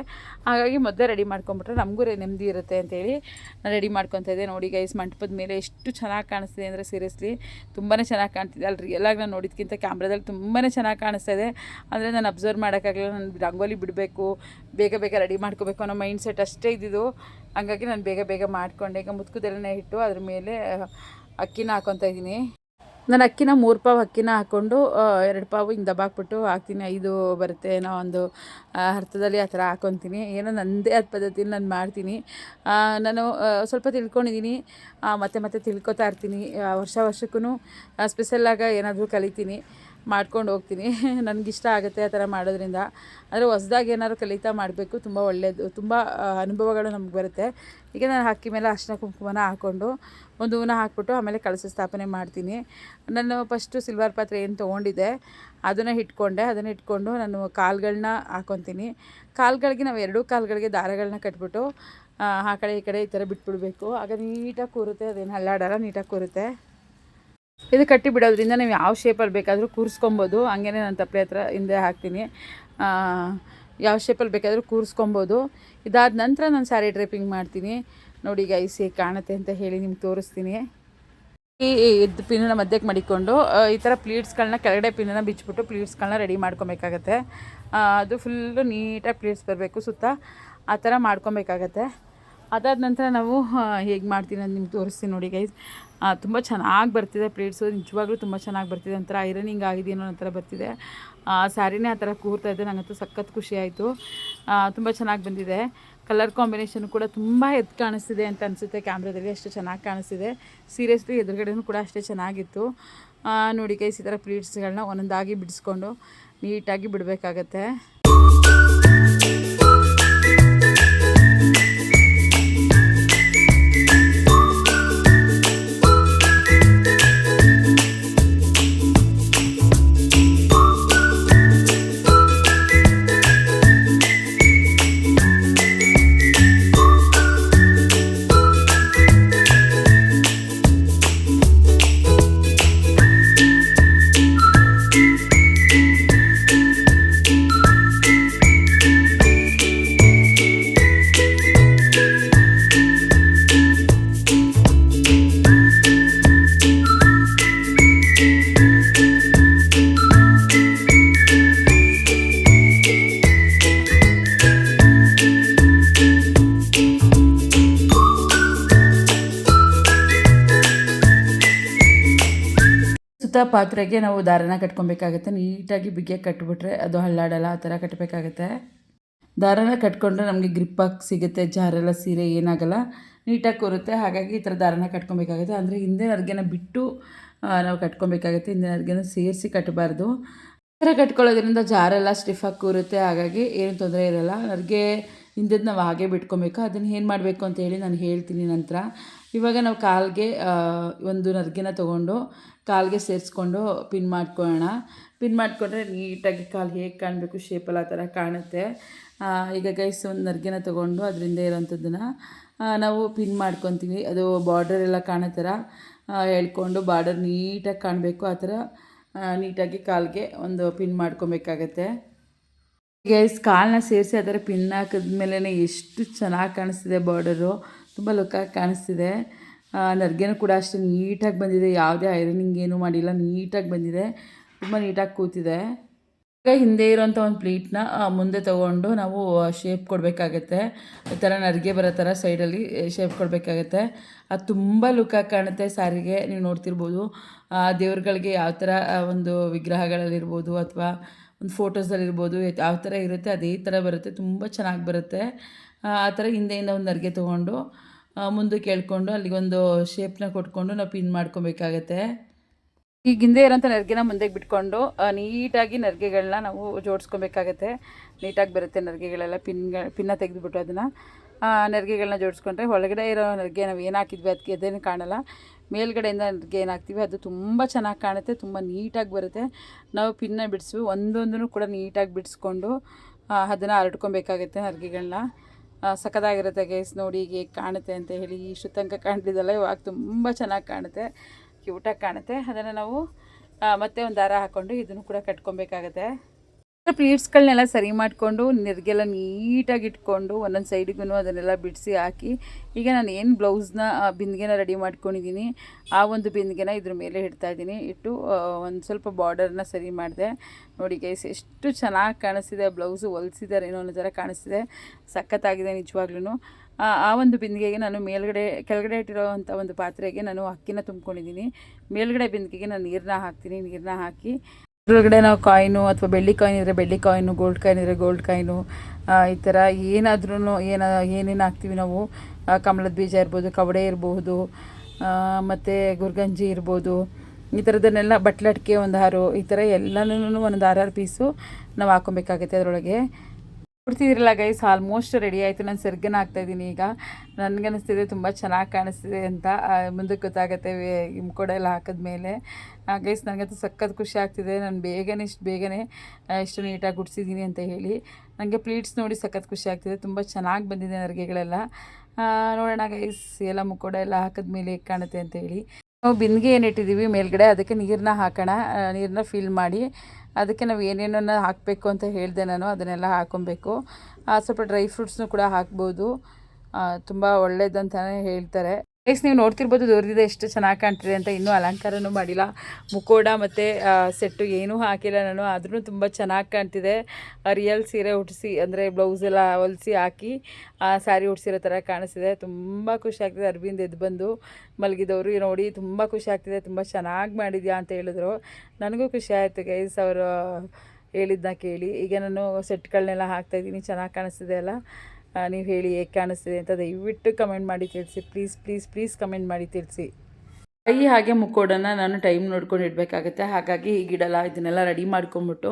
ಹಾಗಾಗಿ ಮೊದಲೇ ರೆಡಿ ಮಾಡ್ಕೊಂಬಿಟ್ರೆ ನಮಗೂ ನೆಮ್ಮದಿ ಇರುತ್ತೆ ಅಂತೇಳಿ ನಾನು ರೆಡಿ ಮಾಡ್ಕೊತಾ ಇದ್ದೆ. ನೋಡಿ ಗೈಸ್, ಮಂಟಪದ ಮೇಲೆ ಎಷ್ಟು ಚೆನ್ನಾಗಿ ಕಾಣಿಸ್ತಿದೆ ಅಂದರೆ ಸೀರಿಯಸ್ಲಿ ತುಂಬಾ ಚೆನ್ನಾಗಿ ಕಾಣ್ತಿದೆ. ಅಲ್ಲಿ ರಿಯಲಾಗಿ ನಾನು ನೋಡಿದ್ಕಿಂತ ಕ್ಯಾಮ್ರಾದಲ್ಲಿ ತುಂಬಾ ಚೆನ್ನಾಗಿ ಕಾಣಿಸ್ತಾ ಇದೆ. ಅಂದರೆ ನಾನು ಅಬ್ಸರ್ವ್ ಮಾಡೋಕ್ಕಾಗಲ್ಲ, ನಾನು ರಂಗೋಲಿ ಬಿಡಬೇಕು, ಬೇಗ ರೆಡಿ ಮಾಡ್ಕೋಬೇಕು ಅನ್ನೋ ಮೈಂಡ್ ಸೆಟ್ ಅಷ್ಟೇ ಇದ್ದಿದ್ದು. ಹಾಗಾಗಿ ನಾನು ಬೇಗ ಮಾಡಿಕೊಂಡೆ. ಈಗ ಮುತ್ಕುದೆಲೆನೇ ಇಟ್ಟು ಅದ್ರ ಮೇಲೆ ಅಕ್ಕಿನ ಹಾಕ್ಕೊತಾ ಇದ್ದೀನಿ. ನಾನು ಅಕ್ಕಿನ 3 ಪಾವು ಅಕ್ಕಿನ ಹಾಕ್ಕೊಂಡು 2 ಪಾವು ಹಿಂಗೆ ದಬ್ಬಾಕ್ಬಿಟ್ಟು ಹಾಕ್ತೀನಿ. 5 ಬರುತ್ತೆ ಏನೋ ಒಂದು ಅರ್ಥದಲ್ಲಿ ಆ ಥರ ಹಾಕ್ಕೊತೀನಿ. ಏನೋ ನನ್ನದೇ ಆದ ಪದ್ಧತಿಲಿ ನಾನು ಮಾಡ್ತೀನಿ. ನಾನು ಸ್ವಲ್ಪ ತಿಳ್ಕೊಂಡಿದ್ದೀನಿ, ಮತ್ತೆ ತಿಳ್ಕೊತಾ ಇರ್ತೀನಿ. ವರ್ಷಕ್ಕೂ ಸ್ಪೆಷಲ್ಲಾಗಿ ಏನಾದರೂ ಕಲಿತೀನಿ, ಮಾಡ್ಕೊಂಡು ಹೋಗ್ತೀನಿ. ನನಗಿಷ್ಟ ಆಗುತ್ತೆ ಆ ಥರ ಮಾಡೋದ್ರಿಂದ. ಆದರೆ ಹೊಸ್ದಾಗಿ ಏನಾದ್ರು ಕಲಿತಾ ಮಾಡಬೇಕು, ತುಂಬ ಒಳ್ಳೆಯದು, ತುಂಬ ಅನುಭವಗಳು ನಮ್ಗೆ ಬರುತ್ತೆ. ಈಗ ನಾನು ಅಕ್ಕಿ ಮೇಲೆ ಅರಿಶಿನ ಕುಂಕುಮನ ಹಾಕ್ಕೊಂಡು ಒಂದು ಹೂವನ್ನ ಹಾಕ್ಬಿಟ್ಟು ಆಮೇಲೆ ಕಳಶ ಸ್ಥಾಪನೆ ಮಾಡ್ತೀನಿ. ನಾನು ಫಸ್ಟು ಸಿಲ್ವರ್ ಪಾತ್ರೆ ಏನು ತೊಗೊಂಡಿದ್ದೆ ಅದನ್ನು ಇಟ್ಕೊಂಡು ನಾನು ಕಾಲುಗಳನ್ನ ಹಾಕ್ಕೊತೀನಿ. ಕಾಲುಗಳಿಗೆ ನಾವು 2 ಕಾಲುಗಳಿಗೆ ದಾರಗಳನ್ನ ಕಟ್ಬಿಟ್ಟು ಆ ಕಡೆ ಈ ಕಡೆ ಈ ಥರ ಬಿಟ್ಬಿಡಬೇಕು. ಆಗ ನೀಟಾಗಿ ಕೂರುತ್ತೆ, ಅದೇನು ಅಲ್ಲಾಡಲ್ಲ, ನೀಟಾಗಿ ಕೂರುತ್ತೆ. ಇದು ಕಟ್ಟಿ ಬಿಡೋದ್ರಿಂದ ನೀವು ಯಾವ ಶೇಪಲ್ಲಿ ಬೇಕಾದರೂ ಕೂರಿಸ್ಕೊಬೋದು. ಹಂಗೇ ನಾನು ತಪ್ಪಲೆ ಹತ್ರ ಹಿಂದೆ ಹಾಕ್ತೀನಿ, ಯಾವ ಶೇಪಲ್ಲಿ ಬೇಕಾದರೂ ಕೂರಿಸ್ಕೊಬೋದು. ಇದಾದ ನಂತರ ನಾನು ಸ್ಯಾರಿ ಡ್ರೈಪಿಂಗ್ ಮಾಡ್ತೀನಿ. ನೋಡಿ ಗೈಸ್, ಹೇಗೆ ಕಾಣುತ್ತೆ ಅಂತ ಹೇಳಿ ನಿಮ್ಗೆ ತೋರಿಸ್ತೀನಿ. ಇದು ಪಿನ್ನನ್ನು ಮಧ್ಯಕ್ಕೆ ಮಡಿಕೊಂಡು ಈ ಥರ ಪ್ಲೀಟ್ಸ್ಗಳನ್ನ ಕೆಳಗಡೆ ಪಿನ್ನನ್ನು ಬಿಚ್ಚಿಬಿಟ್ಟು ಪ್ಲೀಟ್ಸ್ಗಳನ್ನ ರೆಡಿ ಮಾಡ್ಕೊಬೇಕಾಗತ್ತೆ. ಅದು ಫುಲ್ಲು ನೀಟಾಗಿ ಪ್ಲೀಟ್ಸ್ ಬರಬೇಕು ಸುತ್ತ, ಆ ಥರ ಮಾಡ್ಕೊಬೇಕಾಗತ್ತೆ. ಅದಾದ ನಂತರ ನಾವು ಹೇಗೆ ಮಾಡ್ತೀನಿ ಅಂತ ನಿಮ್ಗೆ ತೋರಿಸ್ತೀನಿ. ನೋಡಿ ಗೈಸ್, ತುಂಬ ಚೆನ್ನಾಗಿ ಬರ್ತಿದೆ ಪ್ಲೇಟ್ಸು, ನಿಜವಾಗ್ಲೂ ತುಂಬ ಚೆನ್ನಾಗಿ ಬರ್ತಿದೆ. ಒಂಥರ ಐರನಿಂಗ್ ಆಗಿದೆಯೋ ಅನ್ನೋ ಥರ ಬರ್ತಿದೆ. ಸ್ಯಾರಿನೇ ಆ ಥರ ಕೂರ್ತಾ ಇದೆ. ನನಗಂತೂ ಸಖತ್ ಖುಷಿ ಆಯಿತು, ತುಂಬ ಚೆನ್ನಾಗಿ ಬಂದಿದೆ. ಕಲರ್ ಕಾಂಬಿನೇಷನ್ ಕೂಡ ತುಂಬ ಎದ್ದು ಕಾಣಿಸ್ತಿದೆ ಅಂತ ಅನಿಸುತ್ತೆ ಕ್ಯಾಮ್ರಾದಲ್ಲಿ, ಅಷ್ಟು ಚೆನ್ನಾಗಿ ಕಾಣಿಸ್ತಿದೆ. ಸೀರಿಯಸ್ಲಿ ಎದುರುಗಡೆನೂ ಕೂಡ ಅಷ್ಟೇ ಚೆನ್ನಾಗಿತ್ತು. ನೋಡಿ ಗೈಸ್, ಈ ಥರ ಪ್ಲೇಟ್ಸ್ಗಳನ್ನ ಒಂದೊಂದಾಗಿ ಬಿಡಿಸ್ಕೊಂಡು ನೀಟಾಗಿ ಬಿಡಬೇಕಾಗತ್ತೆ. ಸುತ್ತ ಪಾತ್ರೆಗೆ ನಾವು ದಾರನ ಕಟ್ಕೊಬೇಕಾಗತ್ತೆ. ನೀಟಾಗಿ ಬಿಗಿಯಾಗಿ ಕಟ್ಟಿಬಿಟ್ರೆ ಅದು ಹಳ್ಳಾಡಲ್ಲ, ಆ ಥರ ಕಟ್ಟಬೇಕಾಗತ್ತೆ. ದಾರನ ಕಟ್ಕೊಂಡ್ರೆ ನಮಗೆ ಗ್ರಿಪ್ಪಾಗಿ ಸಿಗುತ್ತೆ, ಜಾರೆಲ್ಲ ಸೀರೆ ಏನಾಗಲ್ಲ, ನೀಟಾಗಿ ಕೂರುತ್ತೆ. ಹಾಗಾಗಿ ಈ ಥರ ದಾರನ ಕಟ್ಕೊಬೇಕಾಗುತ್ತೆ. ಅಂದರೆ ಹಿಂದೆ ನರ್ಗೆನ ಬಿಟ್ಟು ನಾವು ಕಟ್ಕೊಬೇಕಾಗುತ್ತೆ, ಹಿಂದೆ ನರ್ಗೆನ ಸೇರಿಸಿ ಕಟ್ಟಬಾರ್ದು. ಈ ಥರ ಕಟ್ಕೊಳ್ಳೋದ್ರಿಂದ ಜಾರೆಲ್ಲ ಸ್ಟಿಫಾಗಿ ಕೂರುತ್ತೆ, ಹಾಗಾಗಿ ಏನು ತೊಂದರೆ ಇರೋಲ್ಲ. ನರ್ಗೆ ಹಿಂದದ್ದು ನಾವು ಹಾಗೆ ಬಿಟ್ಕೊಬೇಕು. ಅದನ್ನು ಏನು ಮಾಡಬೇಕು ಅಂತ ಹೇಳಿ ನಾನು ಹೇಳ್ತೀನಿ ನಂತರ. ಇವಾಗ ನಾವು ಕಾಲಿಗೆ ಒಂದು ನರ್ಗಿನ ತೊಗೊಂಡು ಕಾಲಿಗೆ ಸೇರಿಸ್ಕೊಂಡು ಪಿನ್ ಮಾಡ್ಕೊಳ್ಳೋಣ. ಪಿನ್ ಮಾಡಿಕೊಂಡ್ರೆ ನೀಟಾಗಿ ಕಾಲು ಹೇಗೆ ಕಾಣಬೇಕು ಶೇಪಲ್ಲಿ ಆ ಥರ ಕಾಣುತ್ತೆ. ಈಗ ಗೈಸ್ ಒಂದು ನರ್ಗಿನ ತೊಗೊಂಡು ಅದರಿಂದ ಇರೋಂಥದ್ದನ್ನು ನಾವು ಪಿನ್ ಮಾಡ್ಕೊತೀವಿ. ಅದು ಬಾರ್ಡರ್ ಎಲ್ಲ ಕಾಣೋ ಥರ ಎಳ್ಕೊಂಡು ಬಾರ್ಡರ್ ನೀಟಾಗಿ ಕಾಣಬೇಕು ಆ ಥರ ನೀಟಾಗಿ ಕಾಲಿಗೆ ಒಂದು ಪಿನ್ ಮಾಡ್ಕೊಬೇಕಾಗತ್ತೆ. ಗೈಸ್ ಕಾಲನ್ನ ಸೇರಿಸಿ ಆ ಥರ ಪಿನ್ ಹಾಕಿದ್ಮೇಲೆ ಎಷ್ಟು ಚೆನ್ನಾಗಿ ಕಾಣಿಸ್ತಿದೆ ಬಾರ್ಡರು, ತುಂಬ ಲುಕ್ಕಾಗಿ ಕಾಣಿಸ್ತಿದೆ. ನರ್ಗೆನೂ ಕೂಡ ಅಷ್ಟೇ ನೀಟಾಗಿ ಬಂದಿದೆ, ಯಾವುದೇ ಐರನಿಂಗ್ ಏನೂ ಮಾಡಿಲ್ಲ, ನೀಟಾಗಿ ಬಂದಿದೆ, ತುಂಬ ನೀಟಾಗಿ ಕೂತಿದೆ. ಈಗ ಹಿಂದೆ ಇರೋಂಥ ಒಂದು ಪ್ಲೀಟ್ನ ಮುಂದೆ ತೊಗೊಂಡು ನಾವು ಶೇಪ್ ಕೊಡಬೇಕಾಗತ್ತೆ. ಈ ಥರ ನರಿಗೆ ಬರೋ ಥರ ಸೈಡಲ್ಲಿ ಶೇಪ್ ಕೊಡಬೇಕಾಗತ್ತೆ. ಅದು ತುಂಬ ಲುಕ್ಕಾಗಿ ಕಾಣುತ್ತೆ ಸ್ಯಾರಿಗೆ. ನೀವು ನೋಡ್ತಿರ್ಬೋದು ದೇವ್ರುಗಳಿಗೆ ಯಾವ ಥರ ಒಂದು ವಿಗ್ರಹಗಳಲ್ಲಿರ್ಬೋದು ಅಥವಾ ಒಂದು ಫೋಟೋಸಲ್ಲಿರ್ಬೋದು ಯಾವ ಥರ ಇರುತ್ತೆ ಅದೇ ಥರ ಬರುತ್ತೆ, ತುಂಬ ಚೆನ್ನಾಗಿ ಬರುತ್ತೆ. ಆ ಥರ ಹಿಂದೆಯಿಂದ ಒಂದು ನರಿಗೆ ತೊಗೊಂಡು ಮುಂದಕ್ಕೆ ಎಳ್ಕೊಂಡು ಅಲ್ಲಿಗೊಂದು ಶೇಪ್ನ ಕೊಟ್ಕೊಂಡು ನಾವು ಪಿನ್ ಮಾಡ್ಕೊಬೇಕಾಗತ್ತೆ. ಈಗ ಹಿಂದೆ ಇರೋಂಥ ನರ್ಗೆನ ಮುಂದೆಗೆ ಬಿಟ್ಕೊಂಡು ನೀಟಾಗಿ ನರ್ಗೆಗಳನ್ನ ನಾವು ಜೋಡಿಸ್ಕೊಬೇಕಾಗತ್ತೆ. ನೀಟಾಗಿ ಬರುತ್ತೆ ನರ್ಗೆಗಳೆಲ್ಲ. ಪಿನ್ನ ತೆಗೆದುಬಿಟ್ಟು ಅದನ್ನು ನರ್ಗೆಗಳನ್ನ ಜೋಡಿಸ್ಕೊಂಡ್ರೆ ಒಳಗಡೆ ಇರೋ ನರ್ಗೆ ನಾವು ಏನು ಹಾಕಿದ್ವಿ ಅದಕ್ಕೆ ಅದೇನು ಕಾಣಲ್ಲ. ಮೇಲ್ಗಡೆಯಿಂದ ನರ್ಗೆ ಏನು ಹಾಕ್ತೀವಿ ಅದು ತುಂಬ ಚೆನ್ನಾಗಿ ಕಾಣುತ್ತೆ, ತುಂಬ ನೀಟಾಗಿ ಬರುತ್ತೆ. ನಾವು ಪಿನ್ನ ಬಿಡಿಸ್ವಿ ಒಂದೊಂದೂ ಕೂಡ ನೀಟಾಗಿ ಬಿಡಿಸ್ಕೊಂಡು ಅದನ್ನು ಹರಡ್ಕೊಬೇಕಾಗತ್ತೆ ನರ್ಗೆಗಳನ್ನ. ಸಖತ್ತಾಗಿರುತ್ತೆ ಗೈಸ್. ನೋಡಿ ಈಗ ಹೇಗೆ ಕಾಣುತ್ತೆ ಅಂತ ಹೇಳಿ. ಇಷ್ಟು ತನಕ ಕಾಣ್ತಿದ್ದಲ್ಲ, ಇವಾಗ ತುಂಬ ಚೆನ್ನಾಗಿ ಕಾಣುತ್ತೆ, ಕ್ಯೂಟಾಗಿ ಕಾಣುತ್ತೆ. ಅದನ್ನು ನಾವು ಮತ್ತೆ ಒಂದು ದಾರ ಹಾಕ್ಕೊಂಡು ಇದನ್ನು ಕೂಡ ಕಟ್ಕೊಬೇಕಾಗತ್ತೆ. ಪ್ಲೀಟ್ಸ್ಗಳನ್ನೆಲ್ಲ ಸರಿ ಮಾಡಿಕೊಂಡು ನೆರಿಗೆಲ್ಲ ನೀಟಾಗಿ ಇಟ್ಕೊಂಡು ಒಂದೊಂದು ಸೈಡಿಗೂ ಅದನ್ನೆಲ್ಲ ಬಿಡಿಸಿ ಹಾಕಿ ಈಗ ನಾನು ಏನು ಬ್ಲೌಸ್ನ ಬಿಂದಿಗೆನ ರೆಡಿ ಮಾಡ್ಕೊಂಡಿದ್ದೀನಿ ಆ ಒಂದು ಬಿಂದಿಗೆನ ಇದ್ರ ಮೇಲೆ ಇಡ್ತಾಯಿದ್ದೀನಿ. ಇಟ್ಟು ಒಂದು ಸ್ವಲ್ಪ ಬಾರ್ಡರ್ನ ಸರಿ ಮಾಡಿದೆ. ನೋಡಿ ಗೈಸ್ ಎಷ್ಟು ಚೆನ್ನಾಗಿ ಕಾಣಿಸ್ತಿದೆ, ಬ್ಲೌಸು ಹೊಲಿಸಿದ್ದಾರೆ ಏನೋ ಅನ್ನೋ ಥರ ಕಾಣಿಸ್ತಿದೆ, ಸಖತ್ತಾಗಿದೆ ನಿಜವಾಗ್ಲೂ. ಆ ಒಂದು ಬಿಂದಿಗೆಗೆ ನಾನು ಕೆಳಗಡೆ ಇಟ್ಟಿರೋವಂಥ ಒಂದು ಪಾತ್ರೆಗೆ ನಾನು ಅಕ್ಕಿನ ತುಂಬ್ಕೊಂಡಿದ್ದೀನಿ. ಮೇಲ್ಗಡೆ ಬಿಂದಿಗೆಗೆ ನಾನು ನೀರನ್ನ ಹಾಕ್ತೀನಿ. ನೀರನ್ನ ಹಾಕಿ ಅದರೊಳಗಡೆ ನಾವು ಕಾಯಿನು ಅಥವಾ ಬೆಳ್ಳಿ ಕಾಯಿನ್ ಇದ್ದರೆ ಬೆಳ್ಳಿ ಕಾಯಿನು, ಗೋಲ್ಡ್ ಕಾಯಿನ್ ಇದ್ದರೆ ಗೋಲ್ಡ್ ಕಾಯಿನು, ಈ ಥರ ಏನಾದ್ರೂ ಏನೇನು ಹಾಕ್ತೀವಿ ನಾವು, ಕಮಲದ ಬೀಜ ಇರ್ಬೋದು, ಕವಡೆ ಇರ್ಬೋದು, ಮತ್ತು ಗುರ್ಗಂಜಿ ಇರ್ಬೋದು, ಈ ಥರದನ್ನೆಲ್ಲ ಬಟ್ಲಟ್ಕೆ ಒಂದು ಹಾರು, ಈ ಥರ ಎಲ್ಲನೂ ಒಂದು 6 ಪೀಸು ನಾವು ಹಾಕ್ಕೊಬೇಕಾಗತ್ತೆ ಅದರೊಳಗೆ. ನೋಡ್ತಿದ್ದೀರಲ್ಲ ಗೈಸ್, ಆಲ್ಮೋಸ್ಟ್ ರೆಡಿ ಆಯಿತು. ನಾನು ಸೆರ್ಗನ ಹಾಕ್ತಾಯಿದ್ದೀನಿ. ಈಗ ನನಗನ್ನಿಸ್ತಿದೆ ತುಂಬ ಚೆನ್ನಾಗಿ ಕಾಣಿಸ್ತಿದೆ ಅಂತ. ಮುಂದಕ್ಕೆ ಗೊತ್ತಾಗುತ್ತೆ ಮುಖೋಡ ಎಲ್ಲ ಹಾಕಿದ್ಮೇಲೆ. ಗೈಸ್ ನನಗಂತೂ ಸಖತ್ ಖುಷಿ ಆಗ್ತಿದೆ. ನಾನು ಇಷ್ಟು ಬೇಗನೆ ಇಷ್ಟು ನೀಟಾಗಿ ಗುಡಿಸಿದ್ದೀನಿ ಅಂತ ಹೇಳಿ. ನನಗೆ ಪ್ಲೀಟ್ಸ್ ನೋಡಿ ಸಖತ್ ಖುಷಿ ಆಗ್ತಿದೆ, ತುಂಬ ಚೆನ್ನಾಗಿ ಬಂದಿದೆ ನರಿಗೆಗಳೆಲ್ಲ. ನೋಡೋಣ ಗೈಸ್ ಎಲ್ಲ ಮುಖೋಡ ಎಲ್ಲ ಹಾಕಿದ್ಮೇಲೆ ಹೇಗೆ ಕಾಣುತ್ತೆ ಅಂತ ಹೇಳಿ. ನಾವು ಬಿಂದಿಗೆ ಏನು ಇಟ್ಟಿದ್ದೀವಿ ಮೇಲ್ಗಡೆ ಅದಕ್ಕೆ ನೀರನ್ನ ಹಾಕೋಣ. ನೀರನ್ನ ಫಿಲ್ ಮಾಡಿ ಅದಕ್ಕೆ ನಾವು ಏನೇನನ್ನು ಹಾಕಬೇಕು ಅಂತ ಹೇಳಿದೆ ನಾನು, ಅದನ್ನೆಲ್ಲ ಹಾಕ್ಕೊಬೇಕು. ಸ್ವಲ್ಪ ಡ್ರೈ ಫ್ರೂಟ್ಸ್ನು ಕೂಡ ಹಾಕ್ಬೋದು, ತುಂಬ ಒಳ್ಳೇದಂತಲೇ ಹೇಳ್ತಾರೆ. ಗೈಸ್ ನೀವು ನೋಡ್ತಿರ್ಬೋದು ದೂರದಿಂದ ಎಷ್ಟು ಚೆನ್ನಾಗಿ ಕಾಣ್ತಿದೆ ಅಂತ. ಇನ್ನೂ ಅಲಂಕಾರನೂ ಮಾಡಿಲ್ಲ, ಮುಖೋಡ ಮತ್ತು ಸೆಟ್ಟು ಏನೂ ಹಾಕಿಲ್ಲ ನಾನು, ಆದ್ರೂ ತುಂಬ ಚೆನ್ನಾಗಿ ಕಾಣ್ತಿದೆ. ರಿಯಲ್ ಸೀರೆ ಉಡಿಸಿ ಅಂದರೆ ಬ್ಲೌಸ್ ಎಲ್ಲ ಹೊಲಿಸಿ ಹಾಕಿ ಸ್ಯಾರಿ ಉಡಿಸಿರೋ ಥರ ಕಾಣಿಸ್ತಿದೆ. ತುಂಬ ಖುಷಿ ಆಗ್ತಿದೆ. ಅರವಿಂದ್ ಎದ್ದು ಬಂದು ಮಲಗಿದವರು ನೋಡಿ ತುಂಬ ಖುಷಿ ಆಗ್ತಿದೆ, ತುಂಬ ಚೆನ್ನಾಗಿ ಮಾಡಿದ್ಯಾ ಅಂತ ಹೇಳಿದ್ರು. ನನಗೂ ಖುಷಿ ಆಯಿತು ಗೈಸ್ ಅವರು ಹೇಳಿದ್ದನ್ನ ಕೇಳಿ. ಈಗ ನಾನು ಸೆಟ್ಗಳನ್ನೆಲ್ಲ ಹಾಕ್ತಾಯಿದ್ದೀನಿ. ಚೆನ್ನಾಗಿ ಕಾಣಿಸ್ತಿದೆ ಅಲ್ಲ, ನೀವು ಹೇಳಿ ಹೇಗೆ ಕಾಣಿಸ್ತಿದೆ ಅಂತ ದಯವಿಟ್ಟು ಕಮೆಂಟ್ ಮಾಡಿ ತಿಳಿಸಿ. ಪ್ಲೀಸ್ ಕಮೆಂಟ್ ಮಾಡಿ ತಿಳಿಸಿ. ಕೈ ಹಾಗೆ ಮುಕ್ಕೋಡನ್ನ ನಾನು ಟೈಮ್ ನೋಡ್ಕೊಂಡು ಇಡಬೇಕಾಗತ್ತೆ, ಹಾಗಾಗಿ ಈಗಿಡಲ್ಲ. ಇದನ್ನೆಲ್ಲ ರೆಡಿ ಮಾಡ್ಕೊಂಬಿಟ್ಟು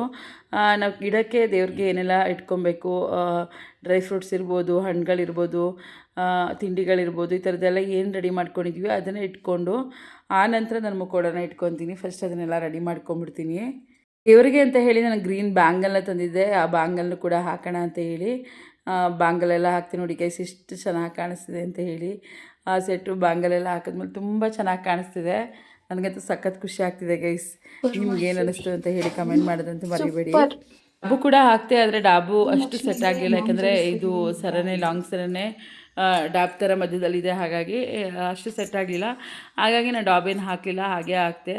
ನಾವು ಗಿಡಕ್ಕೆ ದೇವ್ರಿಗೆ ಏನೆಲ್ಲ ಇಟ್ಕೊಬೇಕು, ಡ್ರೈ ಫ್ರೂಟ್ಸ್ ಇರ್ಬೋದು, ಹಣ್ಣುಗಳಿರ್ಬೋದು, ತಿಂಡಿಗಳಿರ್ಬೋದು, ಈ ಥರದ್ದೆಲ್ಲ ಏನು ರೆಡಿ ಮಾಡ್ಕೊಂಡಿದ್ವಿ ಅದನ್ನೇ ಇಟ್ಕೊಂಡು ಆ ನಂತರ ನಾನು ಮುಕ್ಕೋಡನ್ನ ಇಟ್ಕೊತೀನಿ. ಫಸ್ಟ್ ಅದನ್ನೆಲ್ಲ ರೆಡಿ ಮಾಡ್ಕೊಂಬಿಡ್ತೀನಿ. ದೇವರಿಗೆ ಅಂತ ಹೇಳಿ ನಾನು ಗ್ರೀನ್ ಬ್ಯಾಂಗಲ್ನ ತಂದಿದ್ದೆ, ಆ ಬ್ಯಾಂಗಲ್ನು ಕೂಡ ಹಾಕೋಣ ಅಂತ ಹೇಳಿ ಬ್ಯಾಂಗಲೆಲ್ಲ ಹಾಕ್ತೀನಿ. ನೋಡಿ ಗೈಸ್ ಎಷ್ಟು ಚೆನ್ನಾಗಿ ಕಾಣಿಸ್ತಿದೆ ಅಂತ ಹೇಳಿ. ಆ ಸೆಟ್ಟು ಬ್ಯಾಂಗಲೆಲ್ಲ ಹಾಕಿದ್ಮೇಲೆ ತುಂಬ ಚೆನ್ನಾಗಿ ಕಾಣಿಸ್ತಿದೆ. ನನಗಂತೂ ಸಖತ್ ಖುಷಿ ಆಗ್ತಿದೆ ಗೈಸ್. ನಿಮ್ಗೆ ಏನು ಅನ್ನಿಸ್ತು ಅಂತ ಹೇಳಿ ಕಮೆಂಟ್ ಮಾಡೋದಂತೂ ಮರಿಬೇಡಿ. ಡಾಬು ಕೂಡ ಹಾಕ್ತೆ, ಆದರೆ ಡಾಬು ಅಷ್ಟು ಸೆಟ್ ಆಗಲಿಲ್ಲ, ಯಾಕಂದರೆ ಇದು ಸರನೇ ಲಾಂಗ್ ಸರನೇ ಡಾಬ್ ಥರ ಮಧ್ಯದಲ್ಲಿದೆ, ಹಾಗಾಗಿ ಅಷ್ಟು ಸೆಟ್ ಆಗಲಿಲ್ಲ. ಹಾಗಾಗಿ ನಾನು ಡಾಬೇನು ಹಾಕಲಿಲ್ಲ, ಹಾಗೆ ಹಾಕ್ತೆ.